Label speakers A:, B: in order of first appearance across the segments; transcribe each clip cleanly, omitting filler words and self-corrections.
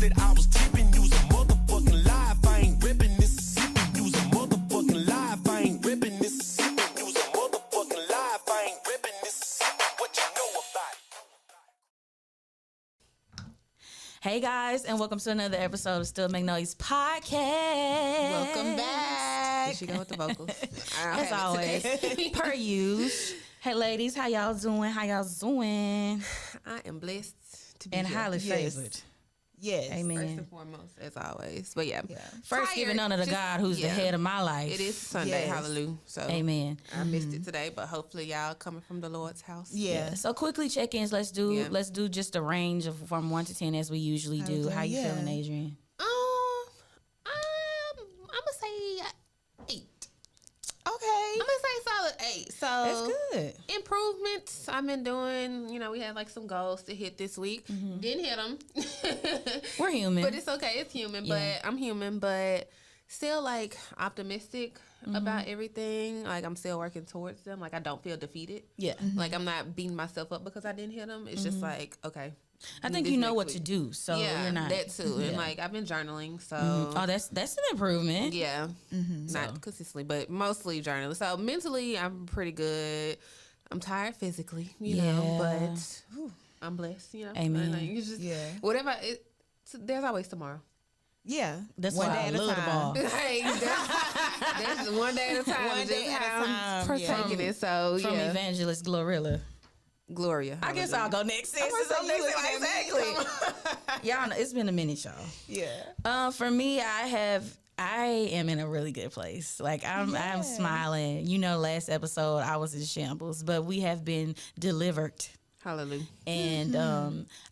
A: that I was tipping. Use a motherfucking life. I ain't ripping Mississippi. Use a motherfucking life. I ain't ripping Mississippi. Use a motherfucking life. I ain't ripping Mississippi. What you know about it?
B: Hey guys, and welcome to another episode of Still Make Noise Podcast.
C: Welcome back. Here she go with the vocals.
B: As always, per use. Hey ladies, how y'all doing? How y'all doing?
C: I am blessed to be
B: And
C: here.
B: highly favored.
C: Yes.
B: Amen.
C: First and foremost, as always. But yeah.
B: First,
C: Tired.
B: giving honor to God, who's the head of my life.
C: It is Sunday.
D: Yes.
C: Hallelujah. So
B: Amen.
C: I missed it today, but hopefully y'all coming from the Lord's house.
B: Yeah. So quickly check-ins. Let's do just a range of from 1 to 10 as we usually do. How you feeling, Adrian?
C: I'm gonna say 8.
D: Okay.
C: I'm gonna say solid 8. So
B: That's good.
C: improvements I've been doing. You know, we had like some goals to hit this week. Didn't hit them.
B: We're human.
C: But it's okay. It's human. But I'm human. But still like optimistic about everything. Like I'm still working towards them. Like I don't feel defeated.
B: Yeah.
C: Like I'm not beating myself up because I didn't hit them. It's just like, okay.
B: I think you know what to do, so you're not.
C: That too. And like I've been journaling, so
B: Oh, that's an improvement.
C: yeah, not consistently, but mostly journaling. So mentally, I'm pretty good. I'm tired physically, you know, but I'm blessed, you know.
B: Amen.
C: Like, it's just, whatever. There's always tomorrow.
D: Yeah.
B: That's
D: one
B: why
D: day
B: I
D: at a
B: love the
D: time.
B: ball.
C: Hey, that's one day at a time.
D: One day
C: just
D: at a
C: how
D: time,
C: I'm
D: yeah.
C: taking it. So
B: From Evangelist Glorilla.
C: Gloria.
B: I guess I'll go next.
D: I'm gonna say you looking at me.
B: Exactly. Y'all know, it's been a minute, y'all.
D: Yeah.
B: For me, I am in a really good place. Like I'm smiling. You know, last episode I was in shambles, but we have been delivered.
C: Hallelujah.
B: And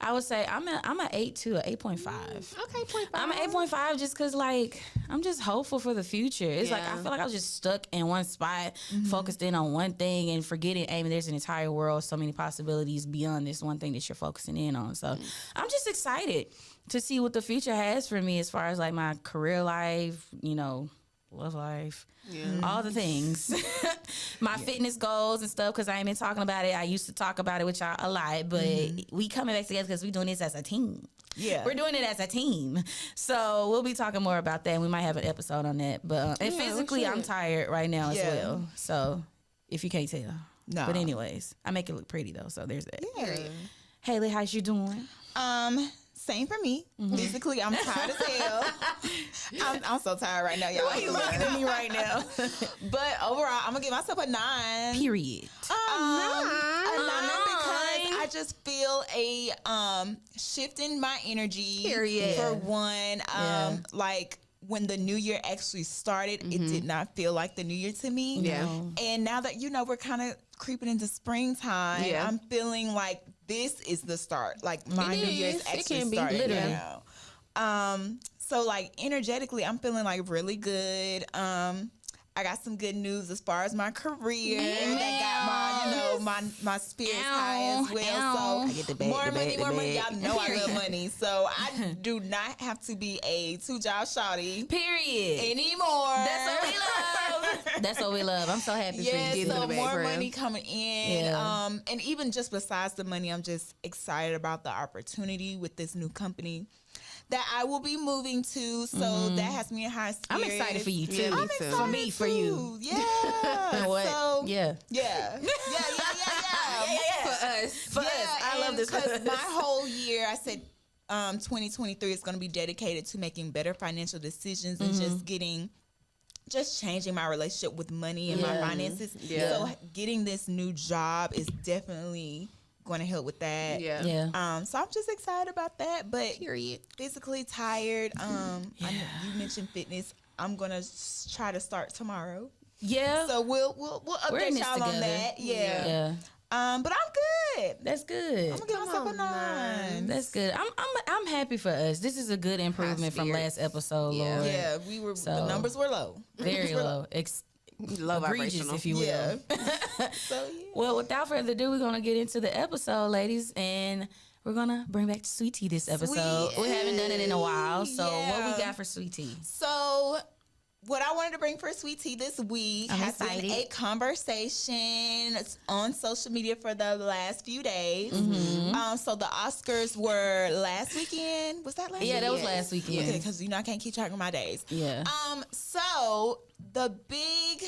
B: I would say I'm an 8 to an 8.5.
C: Okay, 0.5.
B: I'm an 8.5 just because, like, I'm just hopeful for the future. It's like I feel like I was just stuck in one spot, focused in on one thing and forgetting, hey, there's an entire world, so many possibilities beyond this one thing that you're focusing in on. So I'm just excited to see what the future has for me as far as, like, my career life, you know, love life. All the things. My fitness goals and stuff, because I ain't been talking about it. I used to talk about it with y'all a lot, but we coming back together because we doing this as a team.
D: Yeah.
B: We're doing it as a team. So we'll be talking more about that, and we might have an episode on that. But and physically, I'm tired right now as well. So if you can't tell.
D: No.
B: But anyways, I make it look pretty, though, so there's that.
D: Yeah.
B: Haley, how's you doing?
D: Same for me. Physically, I'm tired as hell. I'm so tired right now, y'all.
B: Why you looking at me right now?
D: But overall, I'm gonna give myself a 9.
B: Period.
D: A 9 because I just feel a shift in my energy.
C: Period.
D: For one, like when the new year actually started, it did not feel like the new year to me.
C: Yeah.
D: And now that we're kind of creeping into springtime, I'm feeling like this is the start. Like my new year is actually starting
B: literally.
D: now. So like energetically, I'm feeling like really good. I got some good news as far as my career that got my spirits high as well. So
C: I get the bag,
D: more
C: the
D: money.
C: bag.
D: Y'all know I love money. So I do not have to be a 2-job shawty
B: Period.
D: anymore.
B: That's what we love. That's what we love. I'm so happy for
D: Yeah,
B: you.
D: so
C: the bag
D: more
C: for real.
D: money coming in.
B: Yeah.
D: And even just besides the money, I'm just excited about the opportunity with this new company that I will be moving to. So that has me in high spirits.
B: I'm excited for you too.
C: Yeah, me
D: I'm
C: too.
D: excited
B: For me, for you.
D: too. Yeah.
B: And what?
D: So,
B: yeah.
D: Yeah.
C: For us.
B: For us. I love this.
D: Because my whole year, I said 2023 is going to be dedicated to making better financial decisions and just changing my relationship with money and my finances.
C: Yeah.
D: So getting this new job is definitely going to help with that.
C: Yeah.
B: Yeah.
D: So I'm just excited about that. But
C: Period.
D: physically tired. I know you mentioned fitness. I'm gonna try to start tomorrow.
B: Yeah.
D: So we'll
B: We're in
D: update
B: this
D: y'all on
B: together.
D: that. Yeah.
B: Yeah.
D: But I'm good.
B: That's good.
D: I'm gonna give myself a 9.
B: That's good. I'm happy for us. This is a good improvement from last episode,
C: Yeah.
B: Lord.
D: Yeah, the
B: So-
D: numbers were low.
B: Very low.
C: Low
B: Egregious,
C: vibrational.
B: if you will.
D: Yeah. So yeah.
B: Well, without further ado, we're going to get into the episode, ladies, and we're going to bring back Sweet Tea this episode.
D: Sweet
B: We haven't done it in a while, so what
D: Yeah.
B: we got for Sweet Tea?
D: So what I wanted to bring for Sweet Tea this week has been a conversation on social media for the last few days. So the Oscars were last weekend. Was that last weekend?
B: Yeah, that was last weekend.
D: Okay, because I can't keep track of my days.
B: Yeah.
D: So the big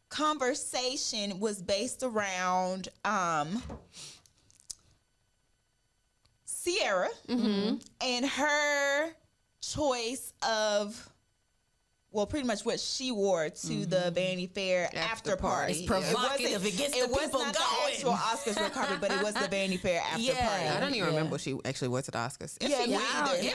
D: conversation was based around Sierra and her choice of, well, pretty much what she wore to the Vanity Fair after party.
B: It's provocative. It gets the people
D: was not
B: going.
D: the actual Oscars red carpet, but it was the Vanity Fair after party.
C: I don't even remember what she actually went to the Oscars.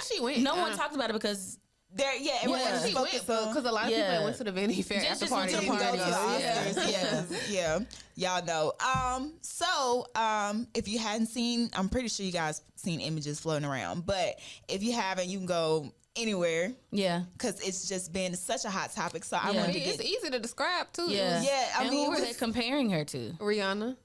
D: She
C: went.
B: No one talked about it because
D: everyone
C: she went because a lot of people that went to the Vanity Fair after party
D: didn't go to the Oscars. Y'all know. So if you hadn't seen, I'm pretty sure you guys seen images floating around, but if you haven't, you can go anywhere. Yeah. Because it's just been such a hot topic. So I wanted to get...
C: It's easy to describe, too.
B: Yeah.
D: I
B: mean, who were they comparing her to?
C: Rihanna.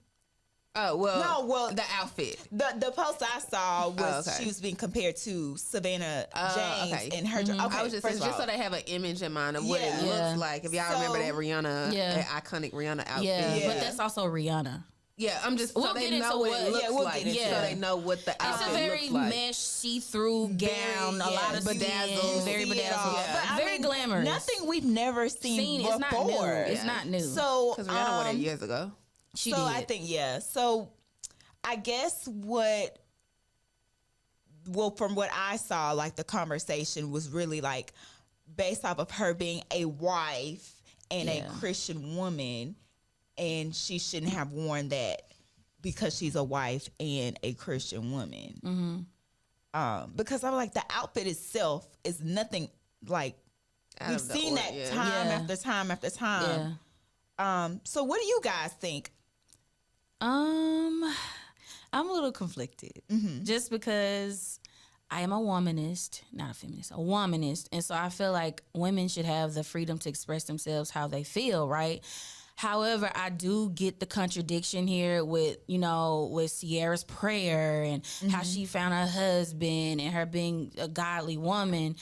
C: Oh, well, the outfit.
D: The post I saw was she was being compared to Savannah James in her...
C: I was just saying, just so they have an image in mind of what it looks like. If y'all remember that Rihanna, that iconic Rihanna outfit.
B: Yeah, but that's also Rihanna.
C: Yeah, I'm just so they know what it looks like. So they know what the outfit looks like.
B: It's a very mesh, see-through gown, a lot of bedazzles, very bedazzled, very glamorous.
D: Nothing we've never seen before.
B: It's not new.
D: So
C: because Rihanna wore that years ago.
B: She did.
D: I think So I guess from what I saw, like the conversation was really like based off of her being a wife and a Christian woman. And she shouldn't have worn that because she's a wife and a Christian woman. Because I'm like, the outfit itself is nothing like we've seen that time after time after time. So what do you guys think?
B: I'm a little conflicted just because I am a womanist, not a feminist, a womanist. And so I feel like women should have the freedom to express themselves how they feel, right? However, I do get the contradiction here with Sierra's prayer and how she found her husband and her being a godly woman.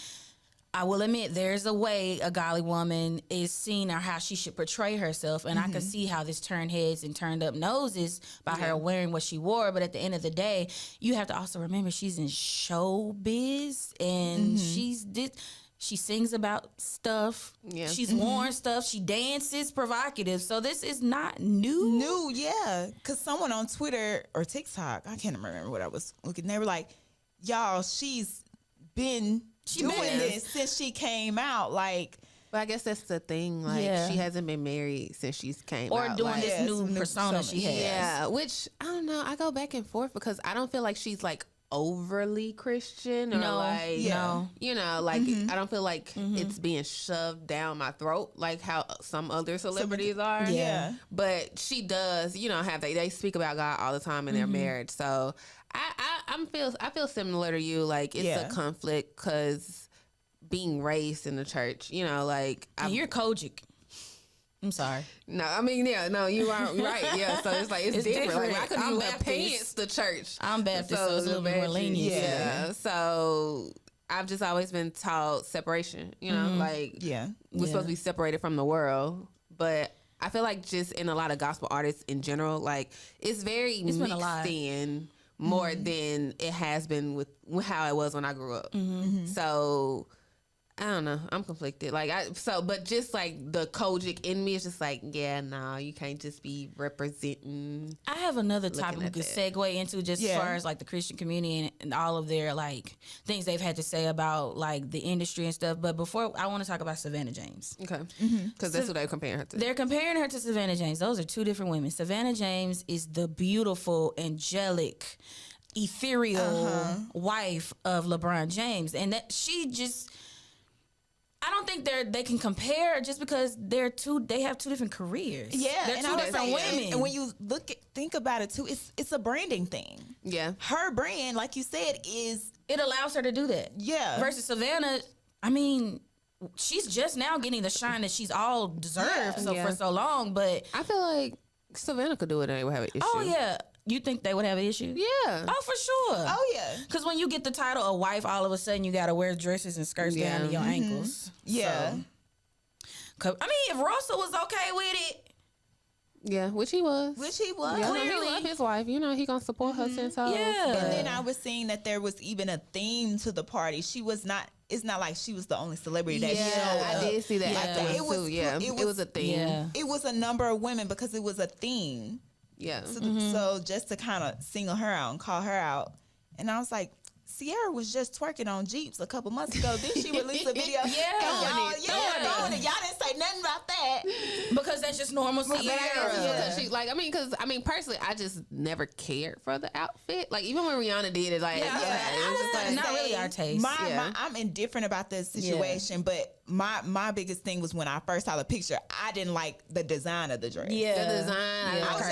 B: I will admit there's a way a godly woman is seen or how she should portray herself. And I could see how this turned heads and turned up noses by her wearing what she wore. But at the end of the day, you have to also remember she's in showbiz and she sings about stuff. Yeah. She's worn stuff. She dances provocative. So this is not new.
D: Because someone on Twitter or TikTok, I can't remember what I was looking, they were like, y'all, she's been doing this since she came out. Like,
C: but I guess that's the thing. Like, she hasn't been married since she's came
B: out. Or doing
C: like,
B: this new persona she has.
C: Yeah, which, I don't know. I go back and forth because I don't feel like she's like overly Christian or I don't feel like it's being shoved down my throat like how some other celebrities are. But she does, have they speak about God all the time in their marriage. So I feel similar to you. Like it's a conflict because being raised in the church,
B: and you're Kojic. I'm sorry.
C: No, I mean, you are right. Yeah, so it's like it's different. Like, I couldn't even wear pants to church.
B: I'm Baptist, so it's a little bit more lenient.
C: Yeah. So I've just always been taught separation. We're supposed to be separated from the world, but I feel like just in a lot of gospel artists in general, like it's mixed in more than it has been with how it was when I grew up. So I don't know. I'm conflicted. But just like the Kojic in me is just like, you can't just be representing.
B: I have another topic we could segue into just as far as like the Christian community and all of their like things they've had to say about like the industry and stuff. But before, I want to talk about Savannah James.
C: Okay. Because that's what they're comparing her to.
B: They're comparing her to Savannah James. Those are two different women. Savannah James is the beautiful, angelic, ethereal wife of LeBron James. And that she just... I don't think they can compare just because they have two different careers.
D: Yeah,
B: they're two different women.
D: And when you think about it too, it's a branding thing.
C: Yeah, her
D: brand, like you said,
B: it allows her to do that.
D: Yeah,
B: versus Savannah, I mean, she's just now getting the shine that she's all deserved for so long. But
C: I feel like Savannah could do it and they would have an issue.
B: Oh yeah. You think they would have an issue?
C: Yeah.
B: Oh, for sure.
D: Oh, yeah.
B: Because when you get the title of wife, all of a sudden you got to wear dresses and skirts down to your ankles.
D: Yeah.
B: I mean, if Russell was okay with it.
C: Yeah, which he was.
D: Yeah,
C: clearly. He loved his wife. You know, he gonna support her since her.
B: Yeah.
D: And then I was seeing that there was even a theme to the party. She was not. It's not like she was the only celebrity that showed up.
C: I did see that.
B: Yeah.
C: It was a theme.
B: Yeah.
D: It was a number of women because it was a theme.
C: Yeah.
D: So just to kind of single her out and call her out, and I was like, Sierra was just twerking on Jeeps a couple months ago. Then she released a video.
B: Yeah.
D: Y'all didn't say nothing about that.
B: Because that's just normal Sierra.
C: Because personally, I just never cared for the outfit. Like, even when Rihanna did it, like, it was just like,
B: not really our taste.
D: I'm indifferent about this situation, but my biggest thing was when I first saw the picture, I didn't like the design of the dress.
B: Yeah.
C: the design.
D: I didn't like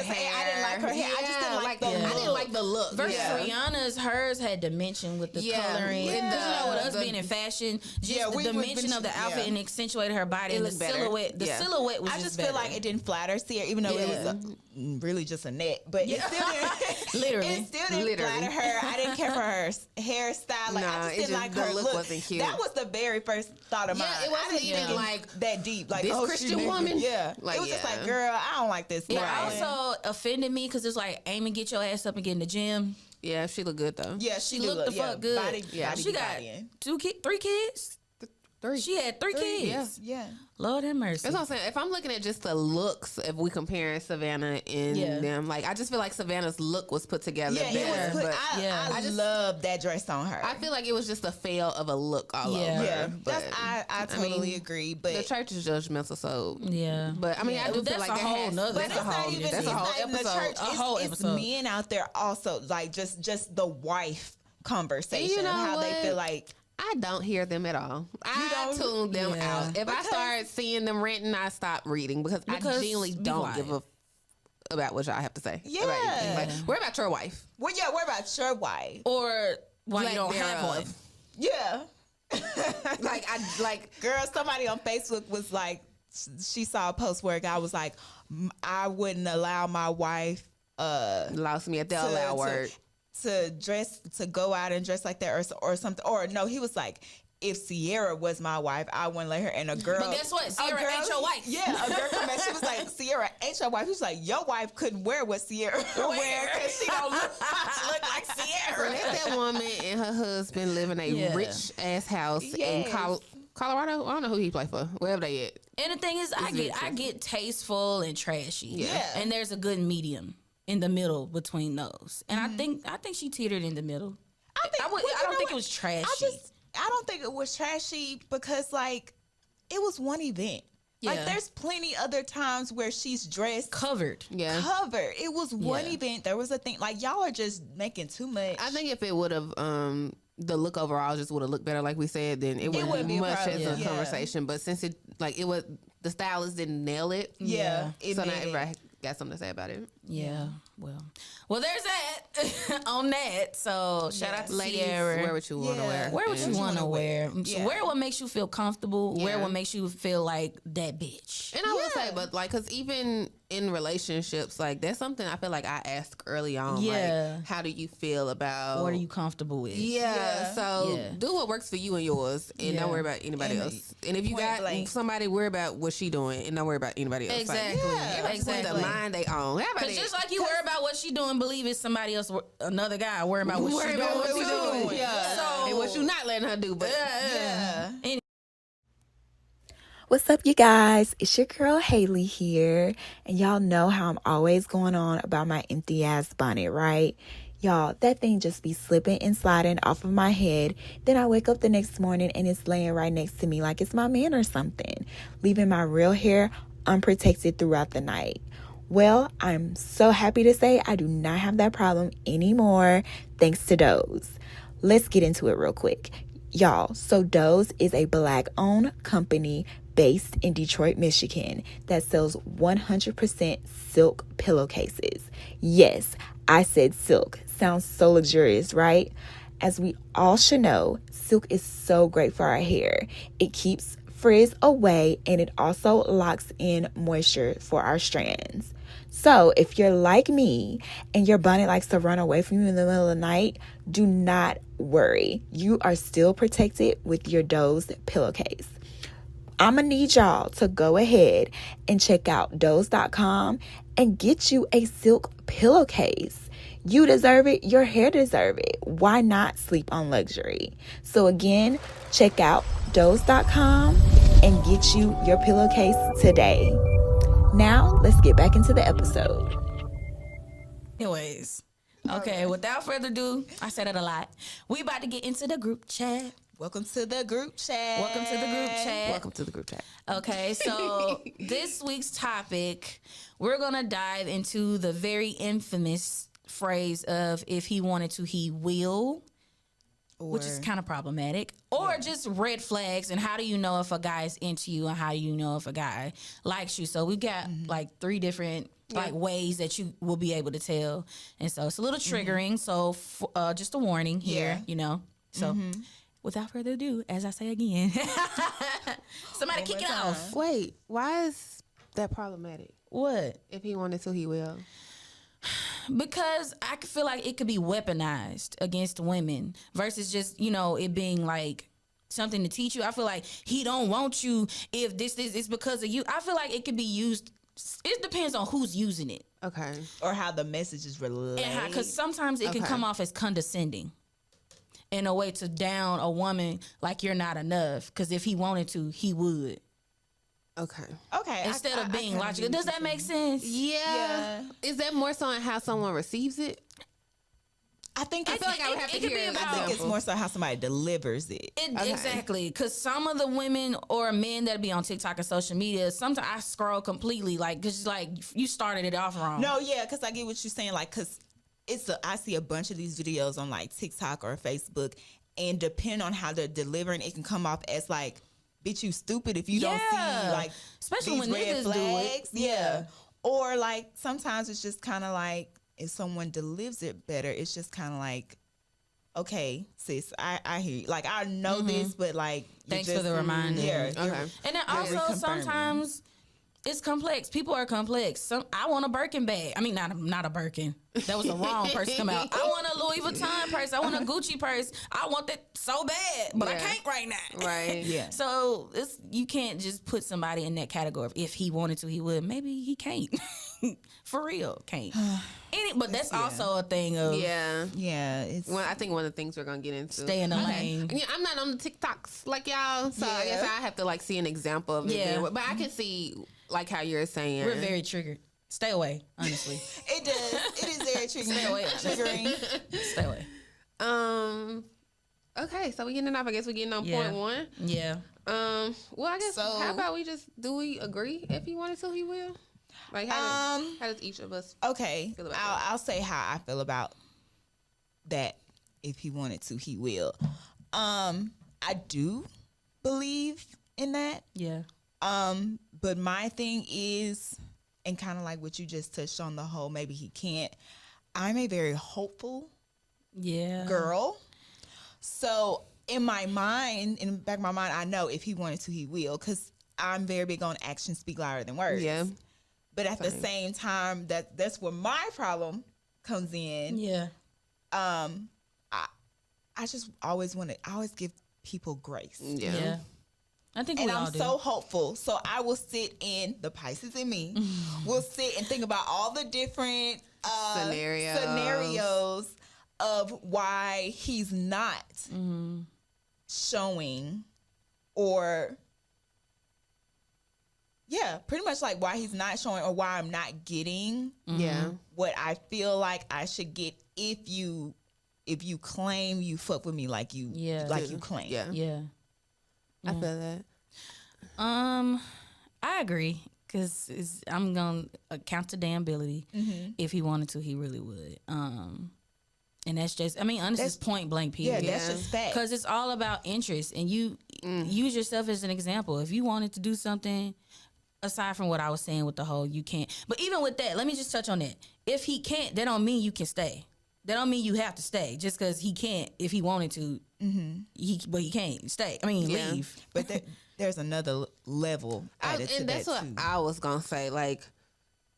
D: her hair. I just didn't like the look.
C: I didn't like the look.
B: Versus Rihanna's, hers had dimension with the coloring.
C: Yeah.
B: Because you know, with us being in fashion, just the dimension of the outfit and accentuated her body.
C: It
B: And the
C: looked better.
B: silhouette. The silhouette was
D: I just
B: better.
D: feel like it didn't flatter Sierra, even though it was really just a net. But it still didn't.
B: Literally.
D: It still didn't flatter her. I didn't care for her hairstyle. Like, I just didn't like her
C: look. Wasn't cute.
D: That was the very first thought of mine.
C: It wasn't even like
D: that deep. Like,
C: this
D: oh,
C: Christian woman.
D: Yeah. Like, it was just like, girl, I don't like this.
B: It also offended me because it's like, Amy, get your ass up and get in the gym.
C: Yeah, she looked good though.
D: Yeah,
B: She looked the fuck good.
D: Body,
B: She got 3 kids.
C: 3.
B: She had 3 kids.
D: Yeah.
B: Lord have mercy.
C: That's what I'm saying. If I'm looking at just the looks, if we comparing Savannah and them, like, I just feel like Savannah's look was put together better.
D: I just love that dress on her.
C: I feel like it was just a fail of a look all over.
D: Yeah,
C: But
D: I totally agree. But
C: the church is judgmental, so
B: But
C: I mean, I do feel like
B: that's a whole nother.
D: But it's not even
C: that's a whole
D: the
C: episode.
D: church.
B: A whole
D: It's
B: episode.
D: men out there also, like just the wife conversation.
C: You know
D: how they
C: what?
D: feel like.
C: I don't hear them at all. I tune them out. If I start seeing them ranting, I stop reading because I genuinely don't give a about what y'all have to say.
D: Yeah.
C: About anything. Like, what about your wife?
D: Well, yeah, what about your wife?
B: Or why
C: Lack
B: you don't have
C: thereof.
B: one.
D: Yeah. Girl, somebody on Facebook was like, she saw a post where a guy was like, I wouldn't allow my wife
C: Lost me at the allow word.
D: to go out and dress like that or something. Or no, he was like, if Sierra was my wife, I wouldn't let her. And a girl,
B: But guess what? Sierra ain't your wife.
D: Yeah, a girl come back. She was like, Sierra ain't your wife. He was like, your wife couldn't wear what Sierra wear because she don't look like Sierra.
C: Let that woman and her husband live in a rich ass house in Colorado. I don't know who he play for. Wherever they at.
B: And the thing is, I get tasteful and trashy.
D: Yeah.
B: And there's a good medium in the middle between those. And I think she teetered in the middle. I don't think it was trashy.
D: I don't think it was trashy because, like, it was one event.
B: Yeah.
D: Like, there's plenty other times where she's dressed
B: covered.
C: Yeah.
D: Covered. It was one event. There was a thing. Like, y'all are just making too much.
C: I think if it would have, the look overall just would have looked better, like we said, then it wouldn't be much as a conversation. But since it was, the stylist didn't nail it.
D: Yeah.
C: So now everybody got something to say about it.
B: Yeah. Well, there's that on that. So shout out to
C: ladies.
B: Sierra.
C: Wear what you want to wear.
B: Wear what you want to wear.
D: Yeah.
B: Wear what makes you feel comfortable. Wear what makes you feel like that bitch.
C: And I will say, but like, because even in relationships, like, that's something I feel like I ask early on.
B: Yeah.
C: Like, how do you feel about?
B: What are you comfortable with?
C: Yeah. So do what works for you and yours, and don't worry about anybody else. And if you got somebody, worry about what she doing, and don't worry about anybody else.
B: Exactly.
C: Like, exactly. The mind they own.
B: Because just like you worry about what she doing, believe it's somebody else, another guy worry about what she doing.
C: Yeah.
B: So,
C: and what you not letting her do, but
B: Anyway.
E: What's up, you guys? It's your girl Haley here, and y'all know how I'm always going on about my empty ass bonnet, right? Y'all, that thing just be slipping and sliding off of my head. Then I wake up the next morning and it's laying right next to me like it's my man or something, leaving my real hair unprotected throughout the night. Well, I'm so happy to say I do not have that problem anymore, thanks to Doze. Let's get into it real quick. Y'all, so Doze is a Black-owned company based in Detroit, Michigan that sells 100% silk pillowcases. Yes, I said silk. Sounds so luxurious, right? As we all should know, silk is so great for our hair. It keeps frizz away and it also locks in moisture for our strands. So if you're like me and your bonnet likes to run away from you in the middle of the night, do not worry. You are still protected with your Doze pillowcase. I'm going to need y'all to go ahead and check out Dose.com and get you a silk pillowcase. You deserve it. Your hair deserve it. Why not sleep on luxury? So again, check out Dose.com and get you your pillowcase today. Now, let's get back into the episode.
B: Anyways, okay, without further ado, I said it a lot. We about to get into the group chat.
D: Welcome to the group chat.
B: Welcome to the group chat.
C: Welcome to the group chat.
B: Okay, so this week's topic, we're going to dive into the very infamous phrase of if he wanted to, he will, which is kind of problematic, or just red flags. And how do you know if a guy is into you and how do you know if a guy likes you? So we got like 3 different like ways that you will be able to tell. And so it's a little triggering. So just a warning here, you know. So without further ado, as I say again, somebody kick it off.
C: Wait, why is that problematic?
B: What?
C: If he wanted to, he will.
B: Because I feel like it could be weaponized against women versus just, you know, it being like something to teach you. I feel like he don't want you if this is because of you. I feel like it could be used. It depends on who's using it.
C: Okay.
D: Or how the message is relayed.
B: Because sometimes it can come off as condescending in a way to down a woman like you're not enough. Because if he wanted to, he would.
C: Okay.
B: Instead of being logical. Does that make sense?
C: Yeah. Is that more so on how someone receives it?
D: I think
C: I feel like I would have to hear.
D: I think it's more so how somebody delivers it.
B: Exactly. Because some of the women or men that be on TikTok and social media, sometimes I scroll completely because like you started it off wrong.
D: No, yeah, because I get what you're saying. Like, because I see a bunch of these videos on like TikTok or Facebook, and depending on how they're delivering, it can come off as like, bitch, you stupid if you don't see like
B: especially
D: these
B: when
D: red
B: niggas
D: flags.
B: do it. Yeah.
D: Or like sometimes it's just kind of like if someone delivers it better, it's just kind of like, okay, sis, I hear you. Like I know this, but like
B: thanks for the reminder.
D: Yeah.
C: Okay.
B: And then also sometimes it's complex. People are complex. I want a Birkin bag. I mean, not a Birkin. That was the wrong purse come out. I want a Louis Vuitton purse. I want a Gucci purse. I want that so bad, but I can't right now.
C: Right.
D: Yeah.
B: So you can't just put somebody in that category. If he wanted to, he would. Maybe he can't. For real, can't. But that's also a thing of
D: yeah. It's
C: I think one of the things we're gonna get into.
B: Stay in the lane.
C: Yeah, I'm not on the TikToks like y'all, so I guess I have to like see an example of it.
B: Yeah.
C: But I can see like how you're saying.
B: We're very triggered. Stay away, honestly.
D: It does. It is very triggering.
B: Stay away.
D: Triggering.
B: Stay away.
C: Okay, so we getting off. I guess we're getting on point 1.
B: Yeah.
C: Well, I guess how about do we agree if he wanted to, he will? Like how does each of us feel about that?
D: I'll say how I feel about that. If he wanted to, he will. I do believe in that.
B: Yeah.
D: But my thing is, and kind of like what you just touched on, the whole maybe he can't. I'm a very hopeful girl. So in my mind, in the back of my mind, I know if he wanted to, he will. Because I'm very big on actions speak louder than words.
C: Yeah.
D: But at the same time, that's where my problem comes in.
B: Yeah.
D: I just always give people grace.
B: Yeah. I think
D: and
B: we all
D: I'm
B: do.
D: so hopeful. So I will sit in the Pisces in me. will sit and think about all the different scenarios of why he's not showing, or pretty much like why he's not showing or why I'm not getting what I feel like I should get if you claim you fuck with me like you claim.
B: Yeah.
C: I feel that.
B: I agree because I'm gonna count the damn ability. If he wanted to, he really would. And that's just, honestly, it's point blank period.
D: Yeah, that's just fact.
B: Because it's all about interest, and you use yourself as an example. If you wanted to do something, aside from what I was saying with the whole you can't, but even with that, let me just touch on that. If he can't, that don't mean you can stay. That don't mean you have to stay just because he can't. If he wanted to, he can't stay. Leave.
D: But there's another level added to that,
C: that's what I was gonna say. Like,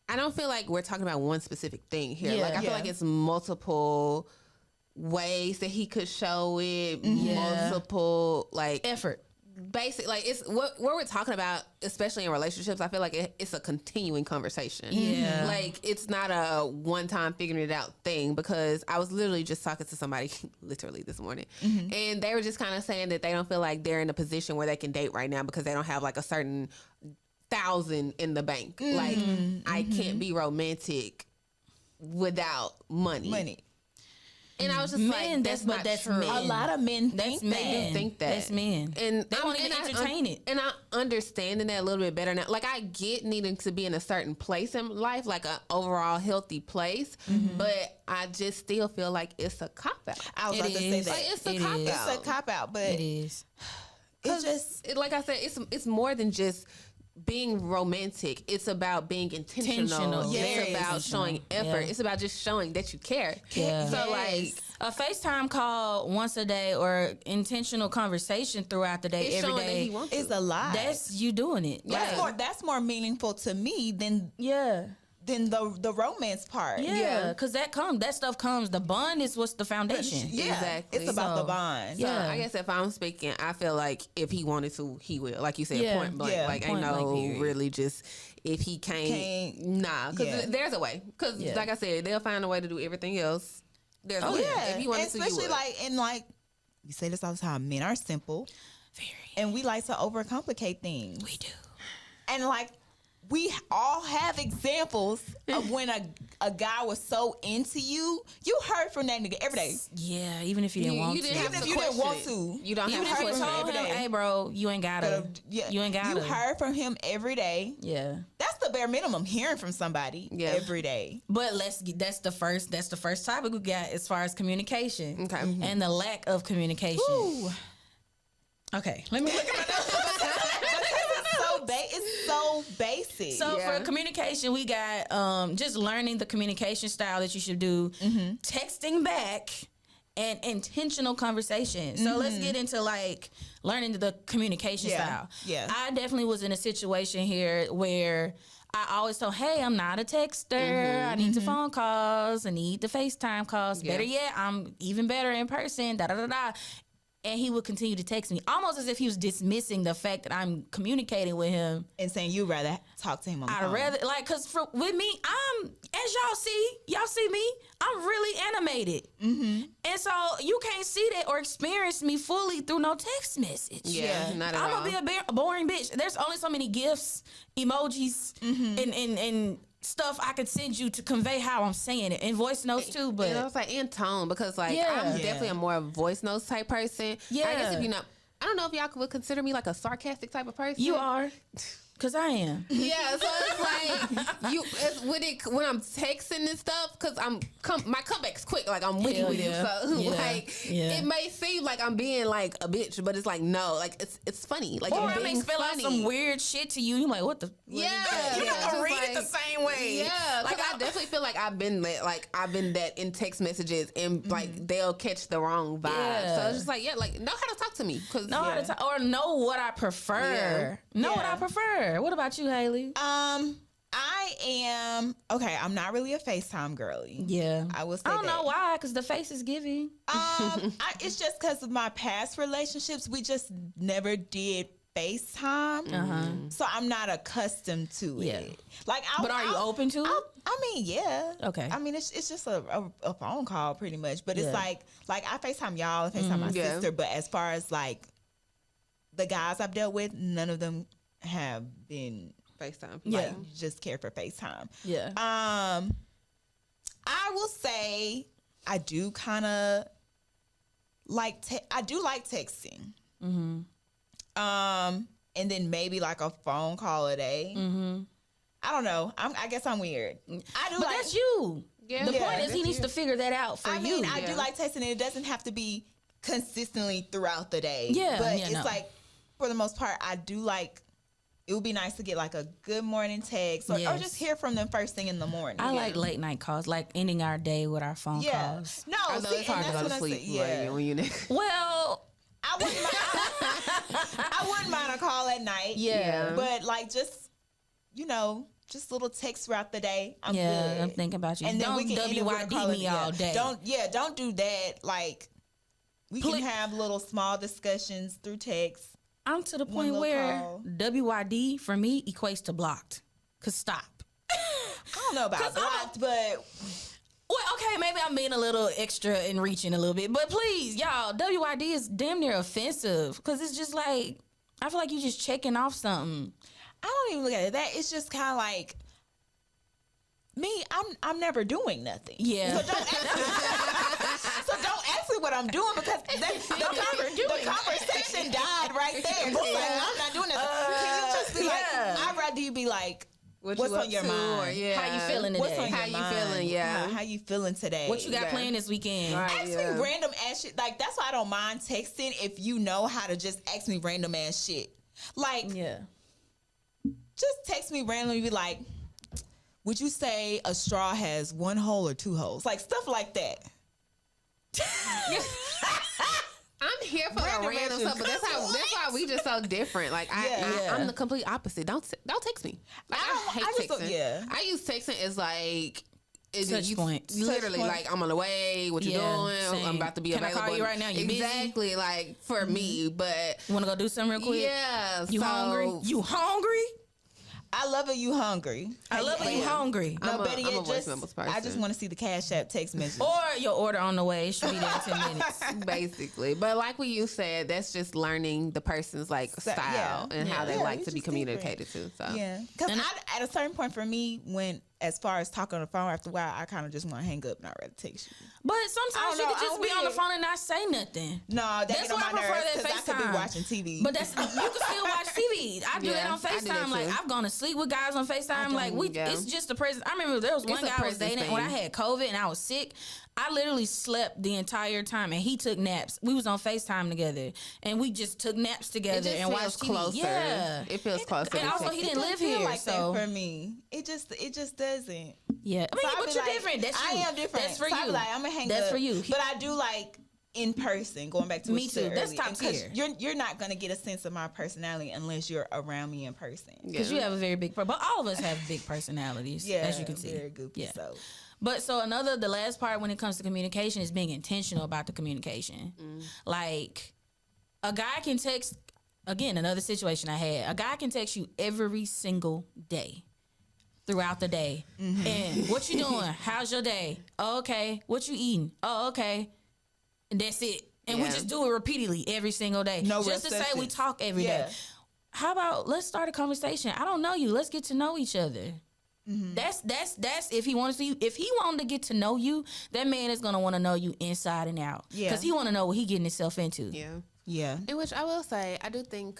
C: I don't feel like we're talking about one specific thing here.
B: Yeah.
C: Like, I feel like it's multiple ways that he could show it. Multiple like
B: Effort.
C: basic, like it's what we're talking about, especially in relationships. I feel like it's a continuing conversation.
B: Yeah,
C: like it's not a one time figuring it out thing. Because I was literally just talking to somebody literally this morning, and they were just kind of saying that they don't feel like they're in a position where they can date right now because they don't have like a certain 1,000 in the bank. Like I can't be romantic without money. And I was just like, that's not true.
B: Men.
D: A lot of men think that.
C: They do think that.
B: That's men.
C: And
B: they want to entertain it.
C: And I understand that a little bit better now. Like, I get needing to be in a certain place in life, like an overall healthy place. But I just still feel like it's a cop-out.
D: I was about to say that.
C: Like, it's a cop-out.
D: It's a cop-out, but
B: it is.
D: It's just...
C: like I said, it's more than just being romantic. It's about being intentional.
B: Yeah,
C: it's about showing effort.
B: Yeah.
C: It's about just showing that you care.
B: Yeah.
C: So like
B: a FaceTime call once a day or intentional conversation throughout the day,
C: it's
B: every
C: showing
B: day,
C: that he wants
D: It's a lot.
B: that's you doing it.
D: That's more meaningful to me than the romance part.
B: Yeah, because that stuff comes. The bond is what's the foundation.
D: Yeah,
C: exactly.
D: It's about the bond.
C: So I guess if I'm speaking, I feel like if he wanted to, he will. Like you said, point blank.
D: Yeah,
C: like
B: point
C: ain't no
B: blank,
C: really just if he can't nah. Because there's a way. Because like I said, they'll find a way to do everything else. There's a way. If he wanted
D: especially
C: to, you would.
D: like we say this all the time. Men are simple,
B: Very.
D: and we like to overcomplicate things.
B: We do.
D: And like we all have examples of when a guy was so into you. You heard from that nigga every day.
B: Yeah, even if you didn't want to.
C: Even
D: if you didn't want to.
C: You don't
B: Even
C: have
B: if
C: to
B: you
C: question
B: told
C: it.
B: him, hey, bro, you ain't gotta. You ain't gotta.
D: You heard from him every day.
B: Yeah.
D: That's the bare minimum. Hearing from somebody every day.
B: But that's the first topic we got as far as communication.
C: Okay.
B: And the lack of communication.
D: Ooh.
B: Okay, let me look at my notes.
D: It's so basic.
B: So for communication, we got just learning the communication style that you should do, texting back, and intentional conversation. So let's get into like learning the communication style.
D: Yeah.
B: I definitely was in a situation here where I always told, hey, I'm not a texter. I need the phone calls. I need the FaceTime calls. Better yet, I'm even better in person. Da da da da. And he would continue to text me, almost as if he was dismissing the fact that I'm communicating with him.
D: And saying you'd rather talk to him on the phone.
B: I'd rather, like, because with me, as y'all see me, I'm really animated. And so you can't see that or experience me fully through no text message.
C: Yeah, not at all.
B: I'm going to be a boring bitch. There's only so many gifs, emojis, and stuff I could send you to convey how I'm saying it, and voice notes too. But
C: I was like in tone, because like I'm definitely a more voice notes type person. I guess if you know, I don't know if y'all would consider me like a sarcastic type of person.
B: You are. Cause I am.
C: Yeah, so it's like when I'm texting and stuff, cause my comeback's quick. Like I'm witty with it. So it may seem like I'm being like a bitch, but it's like no, like it's funny. Like
B: or
C: I'm
B: I may
C: being
B: spell out
C: funny.
B: some weird shit to you. You're like, what the?
C: Yeah,
B: You're not gonna read
C: like,
B: it the same way.
C: Yeah,
B: like
C: I definitely feel like I've been that in text messages, and like they'll catch the wrong vibe.
B: Yeah.
C: So it's just like know how to talk to me, cause
B: know how to talk, or know what I prefer. Know what I prefer. What about you, Haley?
D: I am okay. I'm not really a FaceTime girly.
B: Yeah,
D: I will say
B: I don't know why, because the face is giving.
D: It's just because of my past relationships. We just never did FaceTime, so I'm not accustomed to it.
B: Yeah.
D: Like,
B: but are you open to it?
D: I mean, yeah.
B: Okay.
D: I mean, it's just a phone call pretty much, but it's like I FaceTime y'all, I FaceTime my sister, but as far as like the guys I've dealt with, none of them have been
C: FaceTime.
D: like just care for FaceTime.
B: Yeah.
D: I will say I do kind of like I do like texting. And then maybe like a phone call a day. I don't know. I guess I'm weird. I do,
B: but that's you.
C: Yeah.
B: The point is he needs to figure that out for you.
D: I mean, I do like texting, and it doesn't have to be consistently throughout the day.
B: Yeah,
D: but it's like for the most part, I do like. It would be nice to get like a good morning text, or just hear from them first thing in the morning.
B: I like late night calls, like ending our day with our phone calls.
D: No,
C: I know it's hard to go to sleep when you
B: Well,
D: I wouldn't mind, I wouldn't mind a call at night.
B: Yeah.
D: But like just just little texts throughout the day. I'm good.
B: I'm thinking about you.
D: And then
B: don't
D: we can end it with a call
B: WYD me all day.
D: Don't do that. Like we can have little small discussions through text.
B: I'm to the point where WYD for me equates to blocked. Cause stop.
D: I don't know about blocked, but
B: well, okay, maybe I'm being a little extra and reaching a little bit, but please, y'all, WYD is damn near offensive because it's just like I feel like you just checking off something.
D: I don't even look at it that. It's just kind of like me. I'm never doing nothing.
B: Yeah.
D: So don't ask me what I'm doing because the conversation died right there. It's like, I'm not doing nothing. Can you just be like? I'd rather you be like. What's on your mind?
B: How you feeling today?
D: What's on
C: how
D: your
C: you
D: mind?
C: feeling? Yeah.
D: How you feeling today?
B: What you got planned this weekend?
C: Right,
D: Ask me random ass shit. Like, that's why I don't mind texting if you know how to just ask me random ass shit. Like, just text me randomly. Be like, would you say a straw has one hole or two holes? Like, stuff like that.
C: I'm here for random stuff, but that's why we just so different. Like I'm the complete opposite. Don't text me. Like I hate texting. I use texting as like
B: touch points.
C: Literally, like I'm on the way. What you doing?
B: Same.
C: I'm about to be available.
B: Can I call you right now? You
C: exactly
B: busy?
C: Like for me, but
B: you want to go do something real quick?
C: Yeah.
B: You hungry? You hungry?
D: I love it. You hungry?
B: I love it. You hungry?
D: No, better yet, I just want to see the Cash App text message
B: or your order on the way. It should be there in 10 minutes,
C: basically. But like what you said, that's just learning the person's like style and how they like to be communicated to. So
D: because at a certain point for me, when as far as talking on the phone, after a while, I kind of just want to hang up and not rather text you.
B: But sometimes you could just be on the phone and not say nothing.
D: No, that's why I prefer that FaceTime. I could be watching TV.
B: But you can still watch TV. I do that on FaceTime. Like I've gone to sleep with guys on FaceTime. Like it's just the presence. I remember there was one guy I was dating when I had COVID and I was sick. I literally slept the entire time and he took naps. We was on FaceTime together and we just took naps together and watched TV.
C: Closer. Yeah, it feels closer.
B: And also he didn't live here,
D: like
B: so
D: that for me, it just doesn't.
B: Yeah, I mean,
D: so
B: but you're like, different. That's you.
D: I am different.
B: That's for
D: so
B: you.
D: Like, I'm gonna hang
B: That's
D: up.
B: for you.
D: But I do like in person. Going back to
B: me too. That's top tier.
D: You're not gonna get a sense of my personality unless you're around me in person.
B: Because you have a very big, but all of us have big personalities. As you can see.
D: Very goofy. Yeah.
B: But so the last part when it comes to communication is being intentional about the communication. Like a guy can text, again, another situation I had, a guy can text you every single day throughout the day. And what you doing? How's your day? Oh, okay. What you eating? Oh, okay. And that's it. And we just do it repeatedly every single day.
D: No
B: just to say we talk every day. How about let's start a conversation? I don't know you. Let's get to know each other. That's if he wants to. If he wanted to get to know you, that man is gonna want to know you inside and out. Because he want to know what he getting himself into.
D: Yeah.
C: In which I will say, I do think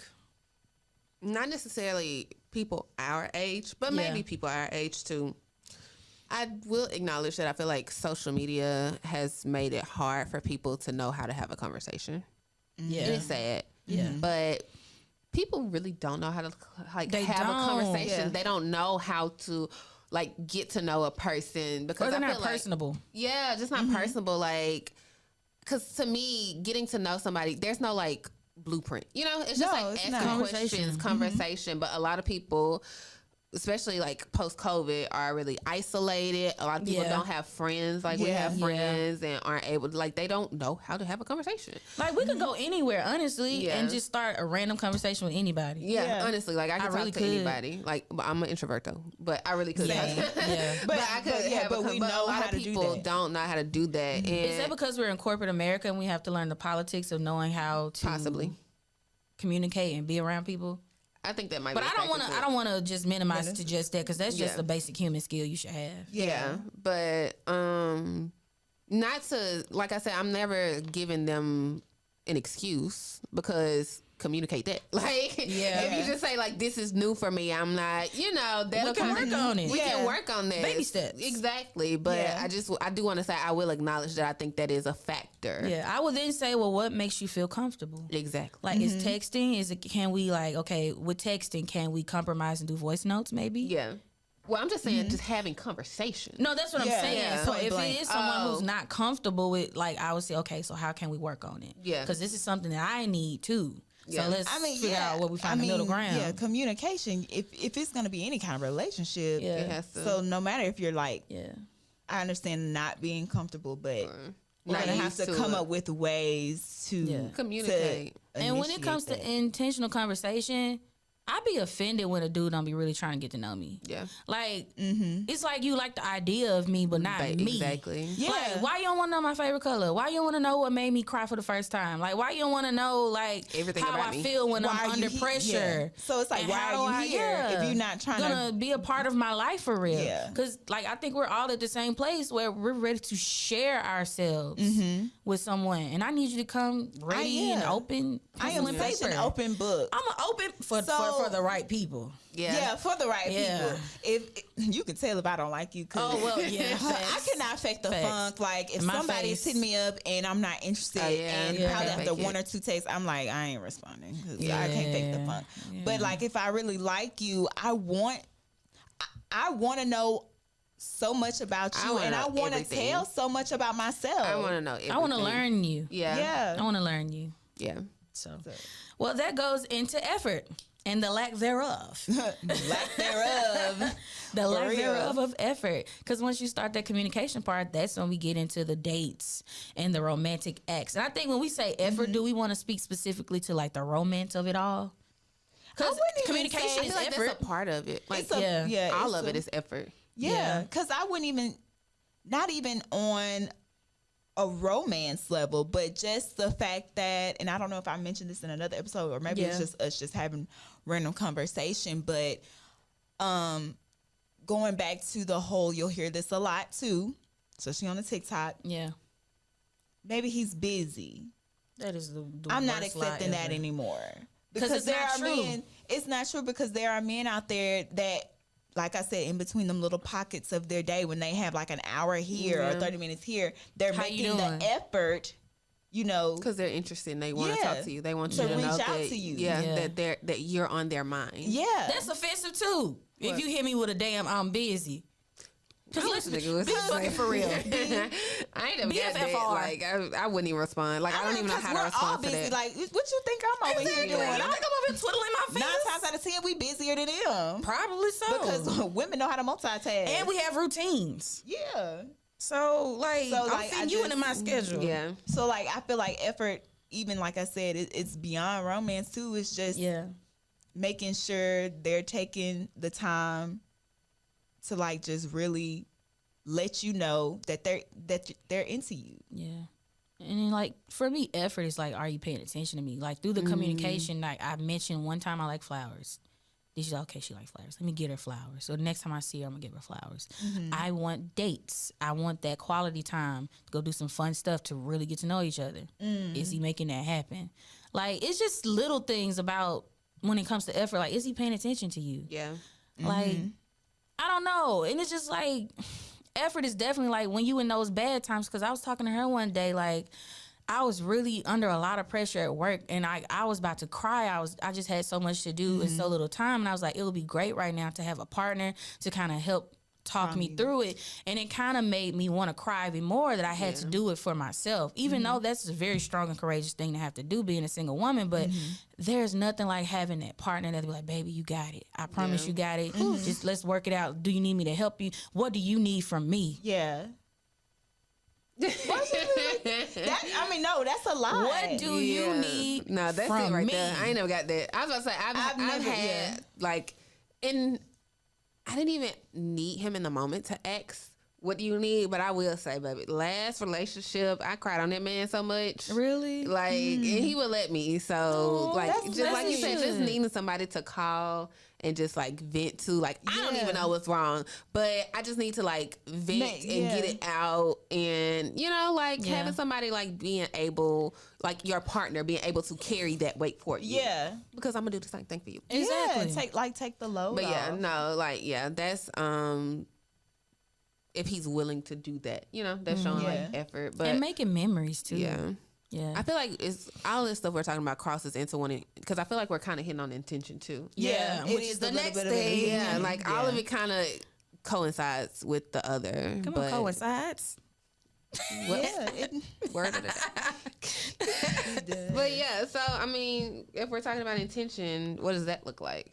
C: not necessarily people our age, but maybe people our age too. I will acknowledge that I feel like social media has made it hard for people to know how to have a conversation. Yeah, it is sad. Yeah, but people really don't know how to have a conversation. Yeah. They don't know how to get to know a person because
B: they're not personable.
C: Yeah, just not personable. Like, because to me, getting to know somebody, there's no blueprint. You know, it's just asking questions, conversation. But a lot of people, especially post COVID, are really isolated. A lot of people don't have friends we have friends and aren't able to, they don't know how to have a conversation.
B: We could go anywhere, honestly, and just start a random conversation with anybody.
C: Yeah. Honestly, I can talk to anybody. I'm an introvert though, but I really could. But I could but we know a lot of people don't know how to do that. And
B: is that because we're in corporate America and we have to learn the politics of knowing how to
C: possibly
B: communicate and be around people?
C: I think that might
B: but
C: be.
B: But I don't want to just minimize it to just that because that's just a basic human skill you should have.
C: Yeah. But not to, like I said, I'm never giving them an excuse because communicate that. If you just say this is new for me, I'm not, we
B: can work on it.
C: We can work on that.
B: Baby steps.
C: Exactly. But I do want to say, I will acknowledge that I think that is a factor.
B: Yeah. I would then say, well, what makes you feel comfortable?
C: Exactly.
B: Is texting, can we with texting, can we compromise and do voice notes maybe?
C: Yeah. Well, I'm just saying, just having conversation.
B: No, that's what I'm saying. Yeah. So if it is someone who's not comfortable with, I would say, okay, so how can we work on it? Yeah. Because this is something that I need too. So let's figure out what we find in the middle ground.
D: Yeah, communication. If it's going to be any kind of relationship, it has to. So no matter if you're I understand not being comfortable, but we're going to have to come up with ways to
C: communicate.
B: And when it comes to intentional conversation, I be offended when a dude don't be really trying to get to know me.
C: Yeah.
B: Like, it's like you like the idea of me, but not me.
C: Exactly.
D: Yeah.
B: Like, why you don't want to know my favorite color? Why you don't want to know what made me cry for the first time? Like, why you don't want to know, like,
C: everything
B: how
C: about
B: I
C: me.
B: feel when
D: Why
B: I'm
D: are you
B: under pressure?
D: Yeah. So it's like,
B: And
D: why
B: how
D: are
B: I-
D: you here if you're not trying
B: gonna be a part of my life for real?
D: Yeah.
B: Because, like, I think we're all at the same place where we're ready to share ourselves with someone. And I need you to come ready and open.
D: I am
B: pencil and
D: such an
B: paper.
D: open book.
B: I'm an open for the right people.
C: Yeah.
D: For the right
B: Yeah.
D: people. If you can tell if I don't like you, cause
B: Oh, well, yeah,
D: I
B: facts.
D: cannot fake the
B: Facts.
D: funk. Like if
B: In my
D: somebody
B: face.
D: hit me up and I'm not interested, and
C: Yeah.
D: probably
C: Yeah.
D: after
C: Fake
D: one
C: it.
D: or two takes, I'm like, I ain't responding because
B: Yeah.
D: I can't fake the funk.
B: Yeah.
D: But like if I really like you, I want to know so much about
C: I
D: you,
C: wanna
D: and I
C: know
D: want to
C: everything.
D: tell so much about myself.
C: I want to know everything.
B: I want to learn you.
C: Yeah.
D: Yeah.
B: I want to learn you.
C: Yeah.
B: So, well, that goes into effort and the lack thereof.
D: Lack thereof.
B: The lack
D: real.
B: thereof of effort. Because once you start that communication part, that's when we get into the dates and the romantic acts. And I think when we say effort, do we want to speak specifically to like the romance of it all? Because
D: wouldn't even
B: communication
D: say-
C: I
B: is
C: feel like
B: effort.
C: that's a part of it. Like
D: It's a- yeah,
C: all
D: it's
C: of
D: a-
C: it is effort.
D: Yeah,
B: Yeah.
D: because I wouldn't even, not even on a romance level, but just the fact that, and I don't know if I mentioned this in another episode, or maybe it's
B: Yeah.
D: just us just having random conversation, but going back to the whole, you'll hear this a lot too, especially on the TikTok,
B: Yeah.
D: maybe he's busy.
B: That is the
D: I'm not
B: worst lie
D: accepting that
B: ever.
D: anymore.
B: 'Cause it's
D: there
B: not
D: are
B: true.
D: men, it's not true because there are men out there that, like I said, in between them little pockets of their day when they have like an hour here or 30 minutes here, they're
B: How you
D: making the
B: doing?
D: effort,
C: Because they're interested and they want to
D: Yeah.
C: talk to you. They want
D: To
C: you to know
D: reach out
C: that,
D: to you.
C: Yeah, that you're on their mind.
D: yeah.
B: That's offensive too. If you hit me with a damn, I'm busy. Because listen, be fucking for real.
C: I ain't never got that.
B: BFFR.
C: Like I wouldn't even respond. Like I don't even know how to
D: we're all
C: respond to
D: busy.
C: that.
D: Like, what you think I'm over here
B: Exactly.
D: doing?
B: You think I'm over here twiddling my
D: 9
B: fingers?
D: times out of 10, we busier than them.
B: Probably so.
D: Because women know how to multitask.
B: and we have routines.
D: yeah.
B: So, like,
D: So,
B: I'm
D: like,
B: fitting
D: I
B: you
D: just-
B: into my schedule.
C: Yeah.
D: So, like, I feel like effort, even like I said, it's beyond romance too. It's just
B: Yeah.
D: making sure they're taking the time to like just really let you know that they're into you.
B: Yeah. And then, like, for me, effort is like, are you paying attention to me? Like, through the communication, like, I mentioned one time I like flowers. Then she's like, okay, she likes flowers. Let me get her flowers. So the next time I see her, I'm going to give her flowers. I want dates. I want that quality time to go do some fun stuff to really get to know each other. Is he making that happen? Like, it's just little things about when it comes to effort. Like, is he paying attention to you?
C: Yeah.
B: Like, I don't know. And it's just like, effort is definitely like when you in those bad times. Because I was talking to her one day, like, I was really under a lot of pressure at work, and I was about to cry. I just had so much to do and so little time, and I was like, it would be great right now to have a partner to kind of help talk me through it. And it kind of made me want to cry even more that I had to do it for myself, even though that's a very strong and courageous thing to have to do, being a single woman. But there's nothing like having that partner that be like, baby, you got it. I promise you got it. Just let's work it out. Do you need me to help you? What do you need from me?
D: Yeah. No, that's a lie.
B: What do you need
C: No, that's
B: from
C: it right
B: me?
C: there. I ain't never got that. I was about to say I've
D: never-
C: had like, and I didn't even need him in the moment to ask what do you need, but I will say, baby, last relationship I cried on that man so much.
B: Really?
C: Like, and he would let me. So, like,
D: that's-
C: just like you
B: that's
C: said, just
B: good.
C: needing somebody to call and just like vent to. Like, I don't
D: Yeah.
C: even know what's wrong, but I just need to like vent and get it out. And, you know, like
B: Yeah.
C: having somebody like being able, like your partner being able to carry that weight for you.
D: Yeah.
C: Because I'm going to do the same thing for you.
B: Exactly.
D: Yeah, take the load
C: But yeah,
D: off.
C: no, like, yeah, that's, if he's willing to do that, you know, that's showing
D: Yeah.
C: like effort. But
B: And making memories too.
C: yeah.
B: Yeah.
C: I feel like it's all this stuff we're talking about crosses into one, because I feel like we're kind of hitting on intention too.
B: Yeah,
D: it
B: which
D: is
B: is the
D: a little
B: next
D: bit of an
B: thing.
C: Yeah,
D: intention.
C: like all of it kind of coincides with the other.
B: Come
C: but
B: on, coincides.
D: Yeah, it,
C: word of the day. But yeah, so I mean, if we're talking about intention, what does that look like?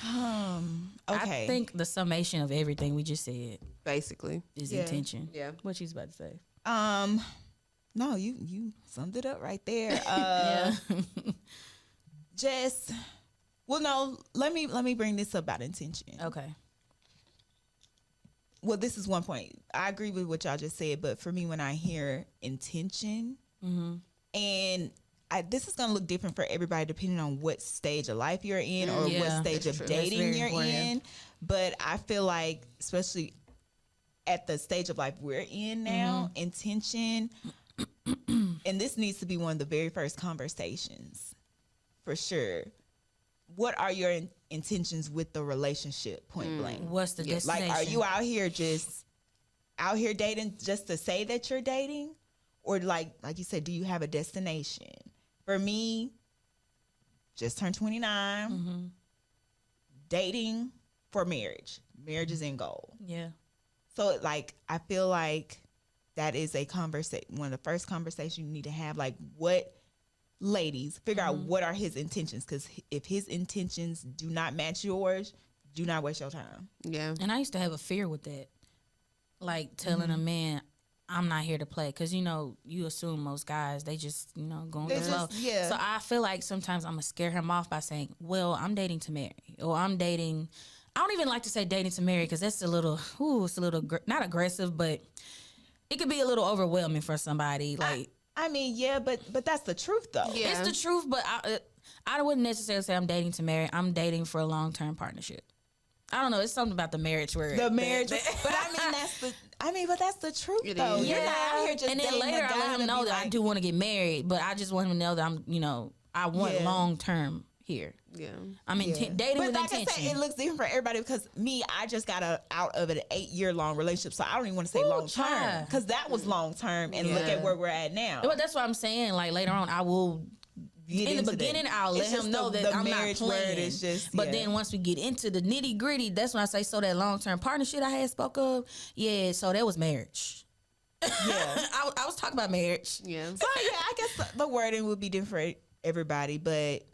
D: okay.
B: I think the summation of everything we just said
C: Basically,
B: is
D: Yeah.
B: intention.
C: Yeah.
B: What you was about to say?
D: No, you summed it up right there. Just, well, no, let me bring this up about intention.
B: Okay.
D: Well, this is one point. I agree with what y'all just said, but for me, when I hear intention, and this is going to look different for everybody depending on what stage of life you're in or what stage of dating you're in. But I feel like, especially at the stage of life we're in now, intention, and this needs to be one of the very first conversations, for sure. What are your intentions with the relationship, point blank?
B: What's the destination?
D: Like, are you out here dating just to say that you're dating? Or like you said, do you have a destination? For me, just turned 29, dating for marriage. Marriage is end goal.
B: Yeah.
D: So like, I feel like that is a conversation, one of the first conversations you need to have. Like, what, ladies, figure out what are his intentions, because if his intentions do not match yours, do not waste your time.
C: Yeah.
B: And I used to have a fear with that, like telling a man, I'm not here to play, because you assume most guys, they just going with the flow.
D: Yeah.
B: So I feel like sometimes I'm gonna scare him off by saying, well, I'm dating to marry, or I'm dating. I don't even like to say dating to marry, because that's a little not aggressive, but it could be a little overwhelming for somebody. Like,
D: I mean, yeah, but that's the truth, though.
C: Yeah.
B: it's the truth, but I wouldn't necessarily say I'm dating to marry. I'm dating for a long-term partnership. I don't know. It's something about the marriage word.
D: The marriage, but but that's the truth, though.
C: is.
D: You're not out here just
B: and then
D: dating
B: later
D: a guy
B: I let him know that I do want to get married, but I just want him to know that I want long-term here.
C: Yeah.
B: I'm dating
D: but
B: with
D: like
B: intention.
D: I said, it looks different for everybody, because I just got out of an 8-year-long relationship, so I don't even want to say long term, because that was long term, and look at where we're at now.
B: But that's what I'm saying. Like, later on, I will. In the beginning, I'll let him know that I'm not playing.
D: Is just,
B: but then once we get into the nitty gritty, that's when I say, so that long term partnership I had spoke of, so that was marriage. Yeah, I was talking about marriage.
C: Yeah.
D: So I guess the wording would be different for everybody, but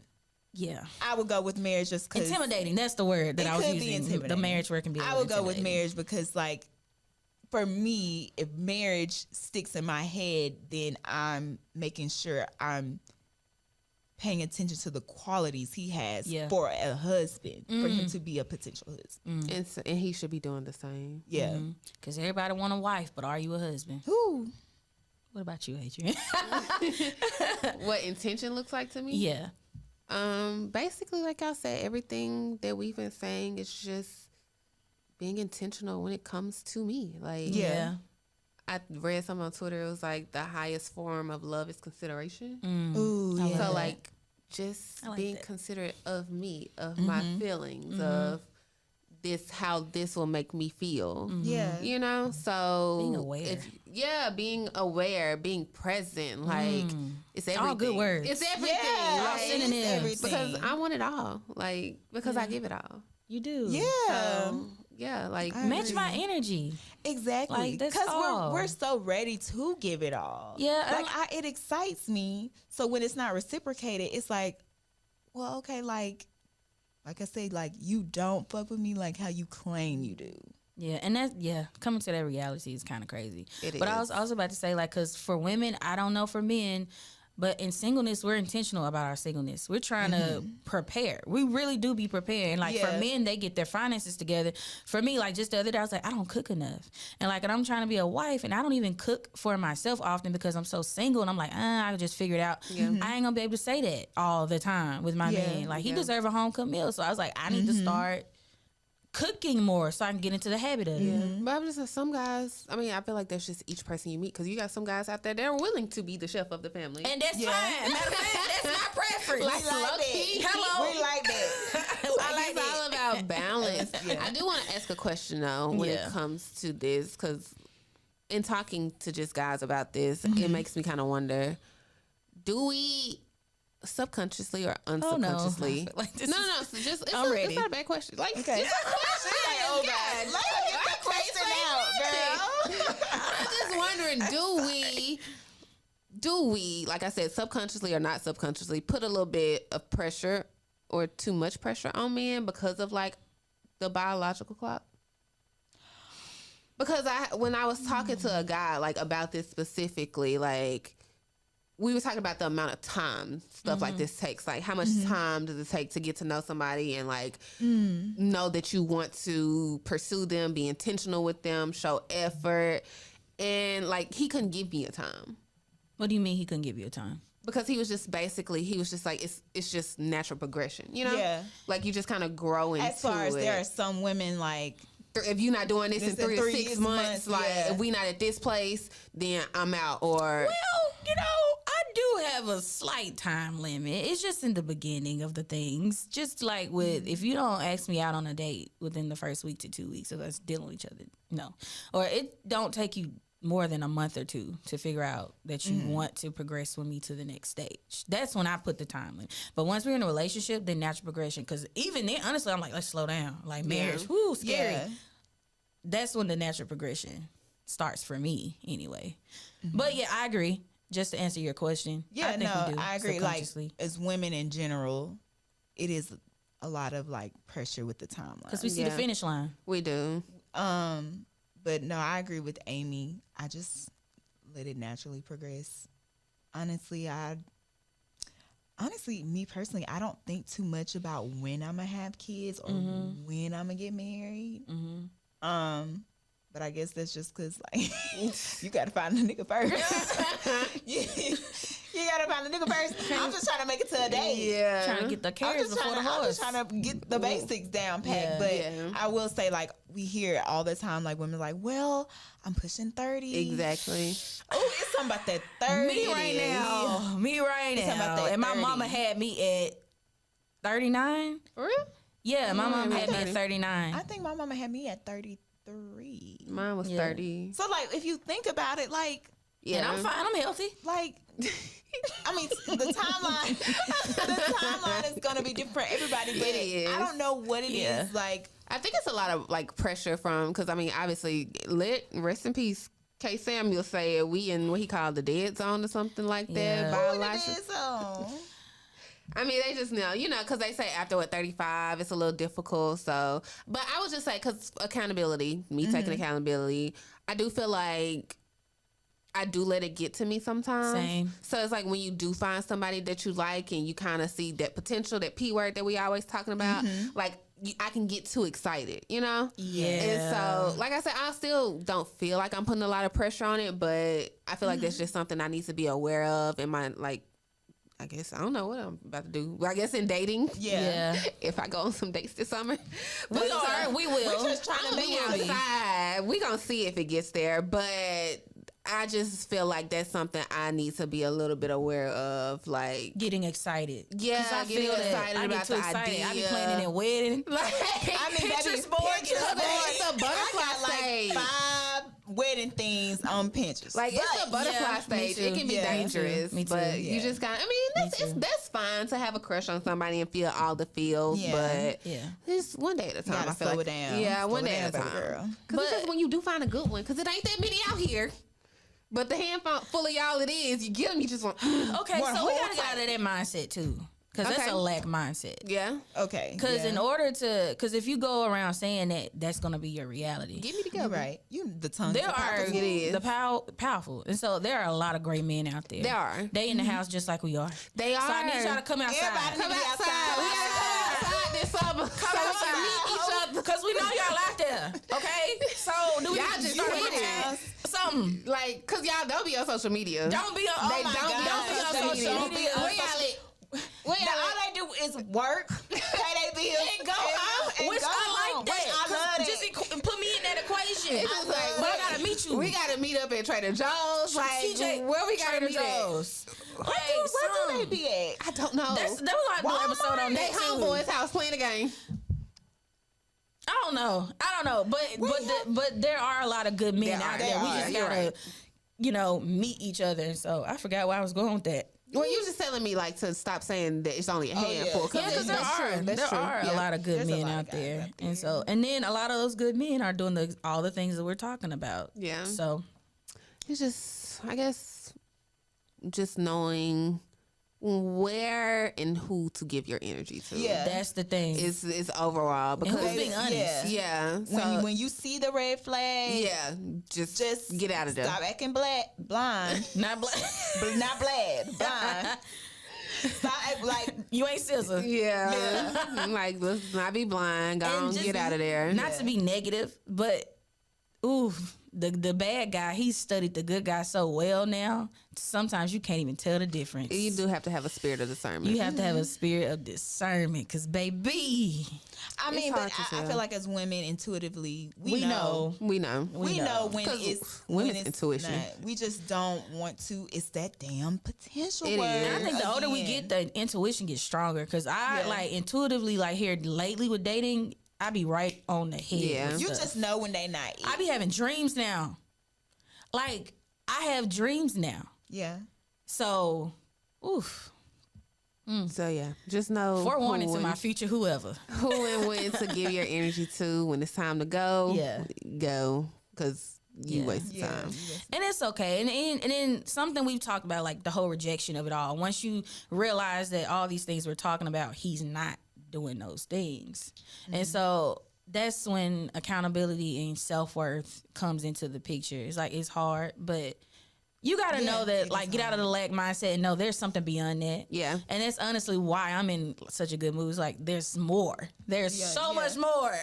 B: yeah,
D: I would go with marriage just because
B: intimidating. That's the word that I was using. The marriage word can be.
D: I would go with marriage because, like, for me, if marriage sticks in my head, then I'm making sure I'm paying attention to the qualities he has for a husband, for him to be a potential husband.
C: And he should be doing the same.
D: Yeah.
B: Because everybody want a wife, but are you a husband?
D: Who?
B: What about you, Adrian?
C: What intention looks like to me?
B: Yeah.
C: Basically, like I said, everything that we've been saying is just being intentional when it comes to me. Like, I read something on Twitter. It was like the highest form of love is consideration.
D: Ooh, yeah.
C: So like just being considerate of me, of my feelings, of how this will make me feel.
D: Yeah.
C: So
B: being aware.
C: Being aware, being present, like it's everything.
B: All good words.
C: It's everything.
D: Yeah,
C: like,
B: synonyms.
D: Everything.
C: Because I want it all. Like, because I give it all.
B: You do.
D: Yeah.
C: So, yeah, like
B: Match my energy.
D: Exactly.
B: Like, that's
D: Because
B: all.
D: we're so ready to give it all.
B: Yeah.
D: Like, it excites me. So when it's not reciprocated, it's like, well, okay, like I say, like, you don't fuck with me like how you claim you do.
B: Yeah, and coming to that reality is kind of crazy.
C: It
B: but
C: is.
B: I was also about to say, like, because for women, I don't know for men, but in singleness, we're intentional about our singleness. We're trying to prepare. We really do be preparing. Like, for men, they get their finances together. For me, like, just the other day, I was like, I don't cook enough. And I'm trying to be a wife, and I don't even cook for myself often because I'm so single. And I'm like, I just figured out I ain't going to be able to say that all the time with my man. Like, he deserves a home-cooked meal. So I was like, I need to start cooking more so I can get into the habit of it.
C: But I'm just some guys. I mean, I feel like that's just each person you meet, because you got some guys out there that are willing to be the chef of the family,
B: And that's fine. Matter of fact, that's my preference.
C: Like, low-key.
B: Hello.
D: We like that.
C: It's all about balance. I do want to ask a question though when it comes to this, because in talking to just guys about this, it makes me kind of wonder: do we subconsciously or unsubconsciously?
B: Like, this
C: no. So just it's
B: ready.
C: not a bad question. Like,
D: Okay.
C: it's a question.
D: Oh, God. Let her get the question out, girl.
C: I'm just wondering, do we, like I said, subconsciously or not subconsciously, put a little bit of pressure or too much pressure on men because of like the biological clock? Because when I was talking to a guy like about this specifically, like we were talking about the amount of time stuff like this takes. Like how much time does it take to get to know somebody and like know that you want to pursue them, be intentional with them, show effort. And like he couldn't give me a time.
B: What do you mean he couldn't give you a time?
C: Because he was just like it's just natural progression, you know? Yeah. Like you just kind of grow into it.
D: As far as there are some women like,
C: if you're not doing this in 3 to 6 months, like if we not at this place, then I'm out. Or
B: well, you know, I do have a slight time limit. It's just in the beginning of the things. Just like with if you don't ask me out on a date within the first week to 2 weeks of us dealing with each other, no, or it don't take you more than a month or two to figure out that you want to progress with me to the next stage. That's when I put the time in. But once we're in a relationship, then natural progression. Because even then, honestly, I'm like, let's slow down. Like marriage, whoo, scary. Yeah. That's when the natural progression starts for me, anyway. But yeah, I agree. Just to answer your question,
D: yeah, I agree. Like as women in general, it is a lot of like pressure with the timeline
B: because we see the finish line.
C: We do.
D: But no, I agree with Amy. I just let it naturally progress. Honestly, me personally, I don't think too much about when I'm gonna have kids or when I'm gonna get married. But I guess that's just because like you gotta find a nigga first. You gotta find a nigga first. I'm just trying to make it to a day.
B: Yeah, trying to get the carriage before the horse.
D: I'm just trying to get the basics down packed. I will say, like, we hear it all the time, like women like, well, I'm pushing 30.
C: Exactly.
D: Oh, it's something about that 30.
B: Me right now. And my mama had me at 39.
C: For real?
B: Yeah, my mom had me at 39.
D: I think my mama had me at 33.
C: Mine was 30.
D: So, like, if you think about it, like,
B: yeah, and I'm fine. I'm healthy.
D: Like, I mean, the timeline is gonna be different for everybody, but I don't know what it is. Like,
C: I think it's a lot of like pressure from because I mean, obviously, rest in peace. K. Samuel said we in what he called the dead zone or something like that.
D: Biological.
C: I mean, they just know, you know, because they say after 35, it's a little difficult. So, but I would just say because accountability, me taking accountability, I do feel like I do let it get to me sometimes.
B: Same.
C: So it's like when you do find somebody that you like and you kind of see that potential, that P word that we always talking about, like I can get too excited, you know?
B: Yeah.
C: And so, like I said, I still don't feel like I'm putting a lot of pressure on it, but I feel like that's just something I need to be aware of in my, like, I guess I don't know what I'm about to do. I guess in dating, if I go on some dates this summer,
B: we will.
C: We're just trying to be outside. We gonna see if it gets there, but I just feel like that's something I need to be a little bit aware of, like
B: getting excited.
C: Yeah, I
B: getting excited about the idea. I be planning a wedding.
C: Like,
B: I mean, Pinterest board.
C: It's a butterfly
D: stage. Like 5 wedding things on Pinterest.
C: Like it's a butterfly stage. It can be dangerous, but you just got. I mean, that's fine to have a crush on somebody and feel all the feels, but just one day at a time. I feel
D: slow
C: like
D: it down.
C: Yeah, one day at a time. Because it's just when you do find a good one, because it ain't that many out here. But the handful full of y'all it is, you get them, you just want.
B: Okay, so we gotta get out of that mindset too. Because that's a lack mindset.
C: Yeah.
D: Okay.
B: Because in order to, because if you go around saying that, that's going to be your reality.
C: Get me together.
D: Right. The tongue.
B: There are powerful. And so there are a lot of great men out there.
C: There are.
B: They in the house just like we are.
C: They are.
B: So I need y'all to come outside.
D: Everybody come outside.
C: We got to come outside this summer.
B: Come outside. Meet each other. Because we know y'all out there. Okay? So do we
C: y'all just start
B: something.
C: Like, because y'all don't be on social media.
B: Don't be on,
C: don't be on social media.
D: All they do is work, pay their bills,
B: and go home. Which I like that.
D: I love that.
B: Just put me in that equation.
C: It's just like,
B: but I gotta meet you.
C: We gotta meet up at Trader Joe's. Like, CJ, where we gotta meet at?
D: Where do they be at?
C: I don't know.
B: That was like an episode on that
C: homeboy's house playing a game.
B: I don't know. But there are a lot of good men out there. We just gotta, meet each other. So I forgot where I was going with that.
C: Well, you just telling me like to stop saying that it's only a handful.
B: Because there are a lot of good men out there, and then a lot of those good men are doing all the things that we're talking about.
C: Yeah.
B: So
C: it's just, I guess, just knowing where and who to give your energy to.
D: Yeah.
B: That's the thing.
C: It's overall because
B: who's being honest?
C: Yeah. So,
D: When you see the red flag,
C: just get out of there.
D: Stop acting blind.
B: Not black.
D: Not blind. Stop like
B: You ain't scissor.
C: Yeah. Like, let's not be blind. Go on, get out of there.
B: Not to be negative, but the bad guy, he studied the good guy so well now. Sometimes you can't even tell the difference.
C: You do have to have a spirit of discernment.
B: You have to have a spirit of discernment, because baby,
D: I mean, but I feel like as women, intuitively, we know
C: We know
D: when it's
C: women's intuition.
D: We just don't want to. It's that damn potential
C: It
D: word.
C: is.
B: And I think the older we get, the intuition gets stronger. Because I like intuitively, like here lately with dating, I be right on the head.
C: Yeah.
D: You just know when they not.
B: I be having dreams now. Like I have dreams now.
D: Yeah.
B: So, oof.
C: So yeah, just know
B: Forewarning to my future whoever.
C: who and when to give your energy to when it's time to go.
B: Yeah.
C: Go, because you waste time.
B: And it's okay. And then something we've talked about, like the whole rejection of it all. Once you realize that all these things we're talking about, he's not doing those things. And so that's when accountability and self-worth comes into the picture. It's like, it's hard, but you got to know that, like, get out of the lack mindset and know there's something beyond that.
C: Yeah.
B: And that's honestly why I'm in such a good mood. It's like, there's more. There's so much more.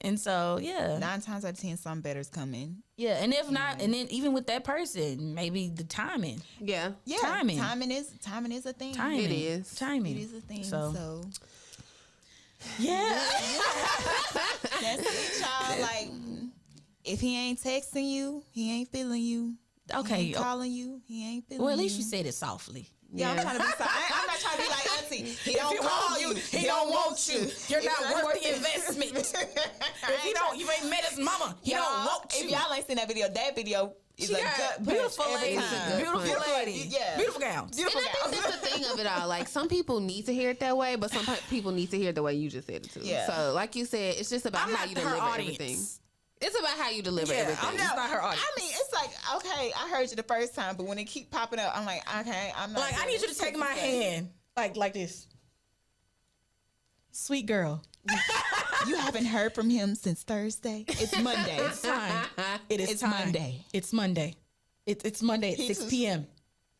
B: And so, 9
D: times out of 10, something better's coming.
B: Yeah, and if not, and then even with that person, maybe the timing.
C: Yeah.
B: Timing.
D: Timing is a thing.
B: Timing.
C: It is.
B: Timing.
D: It is a thing.
B: So.
D: Yeah. That's it, y'all. Like, if he ain't texting you, he ain't feeling you.
B: Okay.
D: He ain't calling you, he ain't feeling you.
B: Well, at least you said it softly.
D: Yeah, I'm trying to be sorry. I'm not trying to be like auntie. He don't call you.
B: He don't want you. You're not worth the investment. If he don't, you ain't met his mama. He don't want you.
D: If y'all ain't seen that video is a gut
B: beautiful
D: punch every
B: lady.
D: time.
B: Beautiful lady.
D: Yeah.
B: Beautiful gowns.
C: And I think that's the thing of it all. Like, some people need to hear it that way, but some people need to hear it the way you just said it too.
D: Yeah.
C: So, like you said, it's just about how you deliver everything. It's about how you deliver everything.
B: I'm just not her audience.
D: I mean, it's like, okay, I heard you the first time, but when it keep popping up, I'm like, okay, I'm not.
B: Like, I need you to take my hand. Like this. Sweet girl.
D: You haven't heard from him since Thursday. It's Monday.
B: It's time. It's time.
D: Monday.
B: It's Monday. It's Monday at 6 p.m.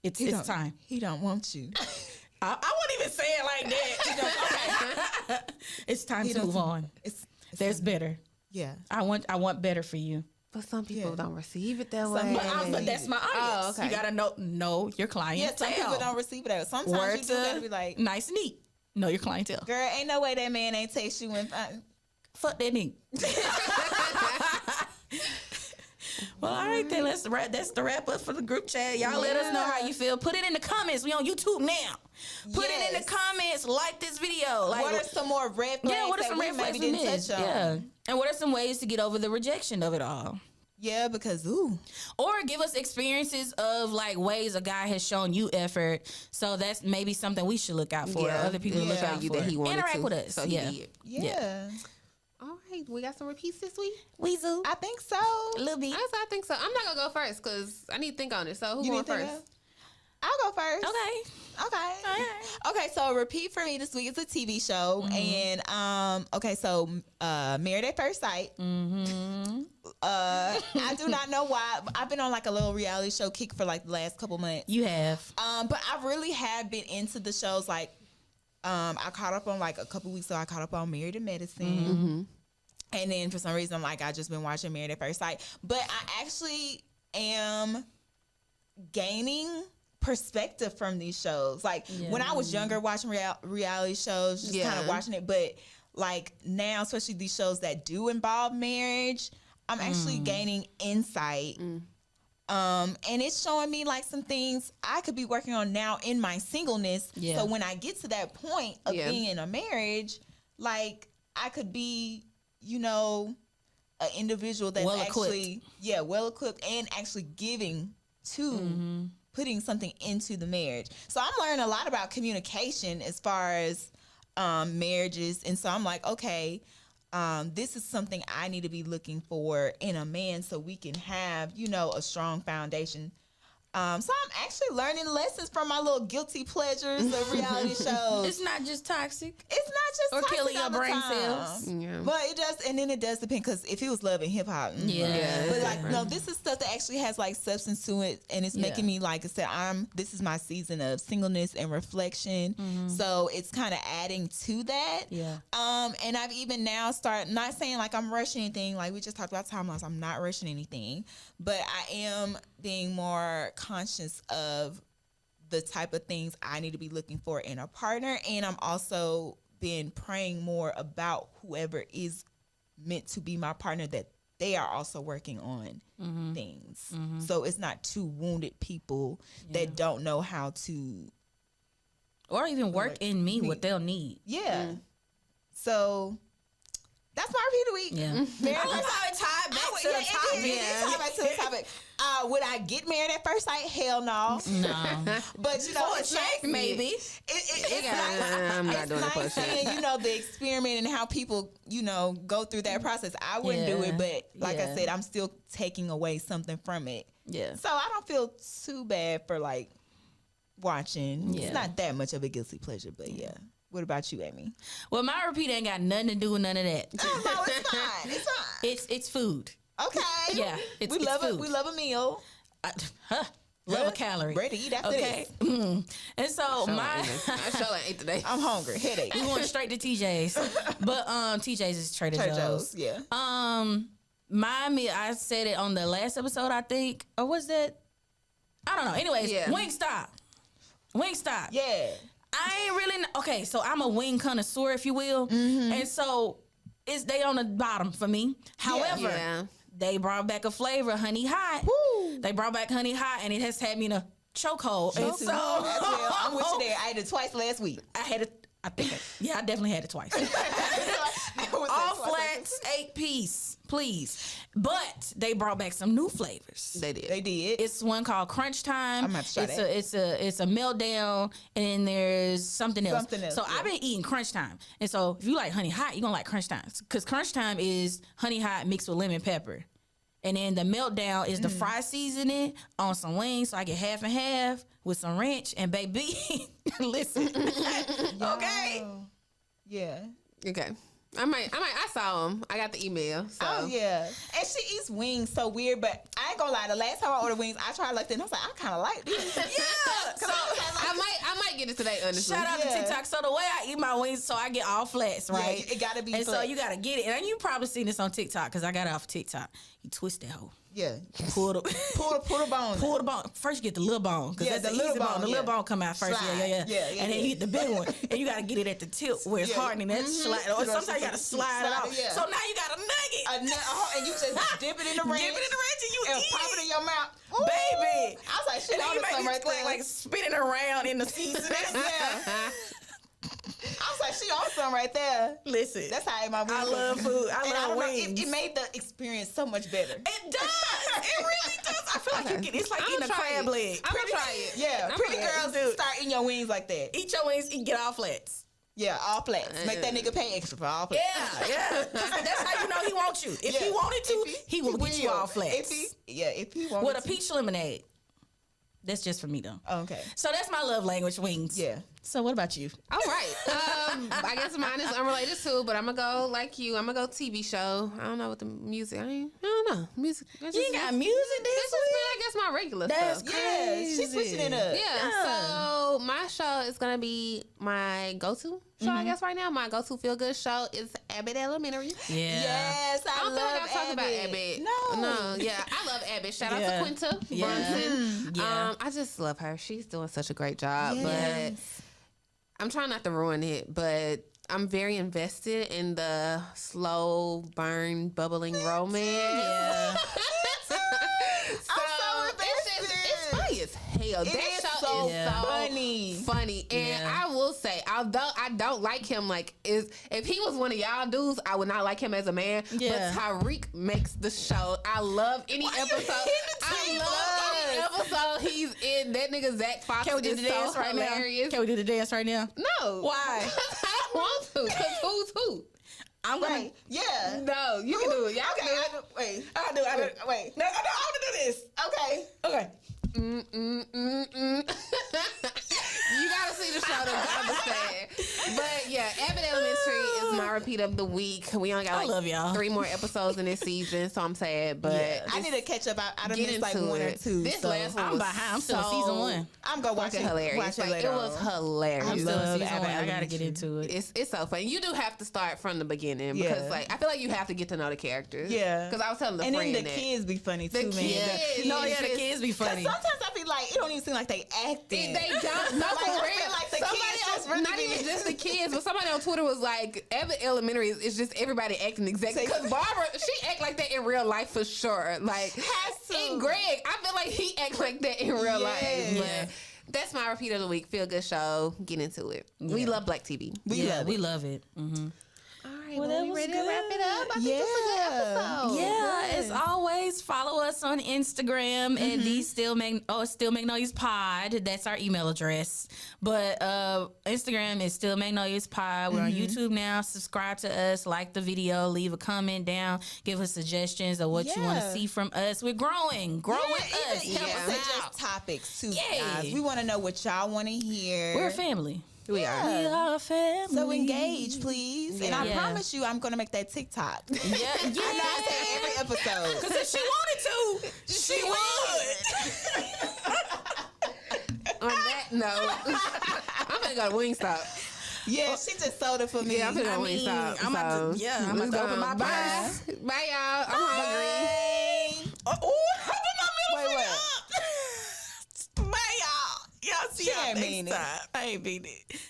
B: It's time.
D: He don't want you.
B: I wouldn't even say it like that. Okay. It's time to move on. There's better.
D: Yeah.
B: I want better for you.
C: But some people don't receive it that way.
B: But that's my audience.
C: Oh, okay.
B: You gotta know your clientele.
D: Yeah, some people don't receive it. Sometimes you do gotta be like,
B: nice and neat. Know your clientele.
D: girl, ain't no way that man ain't text you and
B: Fuck that nigga. Well, all right then. That's the wrap up for the group chat. Y'all let us know how you feel. Put it in the comments. We on YouTube now. Put it in the comments. Like this video. Like,
D: what are some more red flags?
B: Yeah, what are some red flags we missed? Yeah. And what are some ways to get over the rejection of it all?
D: Yeah, because
B: or give us experiences of like ways a guy has shown you effort. So that's maybe something we should look out for.
C: Yeah.
B: Other people look out for.
C: That he wanted
B: Interact
C: to,
B: with us.
C: So he did.
D: Yeah.
C: All right, we got some repeats this week.
B: Weasel.
D: I think so.
B: A little bit.
C: I think so. I'm not gonna go first because I need to think on it. So who
D: You
C: going
D: need to
C: first?
D: go? I'll go first.
B: Okay.
D: Okay.
B: All right.
D: Okay, so a repeat for me this week is a TV show. And okay, so Married at First Sight. I do not know why. I've been on like a little reality show kick for like the last couple months.
B: You have.
D: But I really have been into the shows. Like I caught up on like a couple weeks ago, I caught up on Married to Medicine. And then for some reason, like I just been watching Married at First Sight. But I actually am gaining perspective from these shows. Like when I was younger watching reality shows, just kind of watching it. But like now, especially these shows that do involve marriage, I'm actually gaining insight. And it's showing me like some things I could be working on now in my singleness. So when I get to that point of being in a marriage, like I could be, you know, an individual that's actually well equipped and actually giving to putting something into the marriage. So I'm learning a lot about communication as far as marriages. And so I'm like, okay, this is something I need to be looking for in a man so we can have, you know, a strong foundation. So I'm actually learning lessons from my little guilty pleasures of reality shows.
B: It's not just toxic.
D: It's not just
B: or
D: toxic
B: killing your
D: all the
B: brain
D: time.
B: cells.
C: Yeah.
D: But it does, and then it does depend, because if it was love and hip hop, but like no, this is stuff that actually has like substance to it, and it's making me, like I said, this is my season of singleness and reflection, so it's kind of adding to that. And I've even now started, not saying like I'm rushing anything, like we just talked about timelines. I'm not rushing anything, but I am being more conscious of the type of things I need to be looking for in a partner, and I'm also been praying more about whoever is meant to be my partner, that they are also working on things. So it's not two wounded people that don't know how to,
B: or even work in me what they'll need.
D: So that's my repeat of the week.
B: I love how it tied back to the topic.
D: Tied back to the topic. Would I get married at first sight? Hell no.
B: No.
D: But you know, it's nice.
B: Maybe.
D: It's nice.
C: I'm not doing
D: nice seeing, the experiment and how people, go through that process. I wouldn't do it, but like I said, I'm still taking away something from it. So I don't feel too bad for like watching. It's not that much of a guilty pleasure, but What about you, Amy?
B: Well, my repeat ain't got nothing to do with none of that.
D: Oh, no, it's fine. It's fine.
B: It's food.
D: Okay.
B: Yeah,
D: we love it. We love a meal.
B: Love a calorie.
D: Ready to eat after this.
B: And so
C: I sure ate today.
D: I'm hungry. Headache.
B: We going straight to TJ's, but TJ's is Trader Joe's.
D: Yeah.
B: My meal. I said it on the last episode, I think, or was that? I don't know. Anyways, Wingstop.
D: Yeah.
B: I ain't really okay. So I'm a wing connoisseur, if you will, and so they on the bottom for me. However, they brought back a flavor, honey hot.
D: Woo.
B: They brought back honey hot, and it has had me in a chokehold. And so
D: I'm with you there. I ate it twice last week.
B: I had it. I definitely had it twice. All flats, 8-piece, please. But they brought back some new flavors.
C: They did.
B: It's one called Crunch Time.
D: I'm about to try that.
B: It's a meltdown, and then there's something else. So I've been eating Crunch Time, and so if you like honey hot, you're gonna like Crunch Time, because Crunch Time is honey hot mixed with lemon pepper. And then the meltdown is the fry seasoning on some wings, so I get half and half with some ranch. And baby, listen, okay,
D: yeah,
C: okay. I saw him. I got the email. So.
D: Oh yeah, and she eats wings so weird. But I ain't gonna lie. The last time I ordered wings, I tried like that, and I was like, I kind of like this.
B: So
C: I might get it today. Honestly,
B: shout out to TikTok. So the way I eat my wings, so I get all flats, right?
D: Yeah, it gotta be.
B: And
D: flats.
B: so you gotta get it, and you probably seen this on TikTok because I got it off TikTok. You twist that hoe.
D: Yeah,
B: pull the
D: bone.
B: Pull the bone. First, you get the little bone, because that's the little bone. The little bone come out first.
D: Slide. Yeah.
B: And then you get the big one, and you gotta get it at the tip where it's hardening. That slide. Or sometimes you gotta slide it out.
D: Yeah.
B: So now you got a nugget.
D: And you just dip it in the ranch.
B: Dip it in the ranch and you eat
D: pop it in your mouth.
B: Ooh. Baby.
D: I was like, shit, I something right there.
B: Like spinning around in the seasoning.
D: I was like, she on something right there.
B: Listen,
D: that's how I ate my wings.
B: I love food. I love wings.
D: It made the experience so much better.
B: It does. It really does. I feel like it's like eating a crab leg.
C: I'm gonna try it.
D: Yeah, pretty girls start eating your wings like that.
B: Eat your wings. Get all flats.
D: Yeah, all flats. Make that nigga pay extra for all flats.
B: Yeah. That's how you know he wants you. If he wanted to, he will get you all flats.
D: If he wanted
B: with a peach lemonade. That's just for me though.
D: Oh, okay.
B: So that's my love language, wings.
D: Yeah.
B: So what about you?
C: All right. I guess mine is unrelated too, but I'm gonna go like you. I'm gonna go TV show. I don't know what the music. I don't know music.
B: You ain't got music this week?
C: I guess my regular
B: that's
C: stuff.
B: crazy.
D: She's switching it up.
C: Yeah. So my show is gonna be my go-to show. I guess right now my go-to feel-good show is Abbott Elementary.
B: Yeah.
D: Yes, I
C: don't
D: love
C: feel like I'm talking about Abbott.
D: No.
C: Yeah, I love Abbott. Shout out to Quinta Brunson.
B: Yeah.
C: I just love her. She's doing such a great job.
D: Yes.
C: But I'm trying not to ruin it, but I'm very invested in the slow burn, bubbling romance.
B: Yeah.
C: It's funny as hell. That show is so funny. And I will say, although I don't like him, if he was one of y'all dudes, I would not like him as a man.
B: Yeah.
C: But Tyreek makes the show. I love any episode. I love any episode he's in. That nigga Zach Fox is so hilarious.
B: Can we do the dance right now?
C: No.
B: Why?
C: I don't want to. Because who's who?
B: I'm gonna.
D: Right. Yeah.
C: No, you can do it. Y'all
D: Okay.
C: can do it.
D: Wait.
B: I'll do it.
D: Wait.
B: No, I want to do this.
D: Okay.
C: You gotta see the show to understand. But yeah, Abbott Elementary is my repeat of the week. We only got like 3 more episodes in this season, so I'm sad. But
D: I need to catch up. I done missed like 1 or 2.
C: This last one,
B: I'm behind. I'm still season 1.
D: I'm gonna watch it.
C: Hilarious. Like, it was hilarious.
B: I'm still in season 1. I gotta get into it.
C: It's so funny. You do have to start from the beginning because like I feel like you have to get to know the characters.
D: Yeah.
C: Because I was telling the
D: friend
C: friend
D: then the kids be funny too, man.
C: The
B: kids be funny.
D: Sometimes I feel like it don't even seem like they acting.
C: They don't. No, for real.
D: Like the kids just really
C: not even just the kids, but somebody on Twitter was like, Abbott Elementary is just everybody acting exactly. Because Barbara, she act like that in real life for sure. Like, and Greg, I feel like he act like that in real life. But that's my repeat of the week. Feel good show. Get into it. Yeah. We love Black TV.
B: We love it. Mm-hmm.
C: All right, well, we ready to wrap it up? I think it's a good episode.
B: As always, follow us on Instagram at Still Magnolias Pod. That's our email address. But Instagram is Still Magnolias Pod. We're on YouTube now. Subscribe to us, like the video, leave a comment down, give us suggestions of what you want to see from us. We're growing. Grow with us.
D: Help us suggest topics too, guys. We want to know what y'all want to hear.
B: We're a family.
C: We are.
B: We are a family.
D: So engage, please. And I promise you, I'm going to make that TikTok.
B: Yeah.
D: I know I say every episode.
B: Because if she wanted to, she would.
C: On that note, I'm going to go to Wingstop.
D: Yeah, she just sold it for me.
C: Yeah, I'm going to go to Wingstop.
B: I'm about to open my
C: bye. Bye, y'all. I'm hungry.
B: Oh, open my milk
D: Wait, what?
B: up. Bye, y'all. Y'all see y'all next time. I ain't mean it.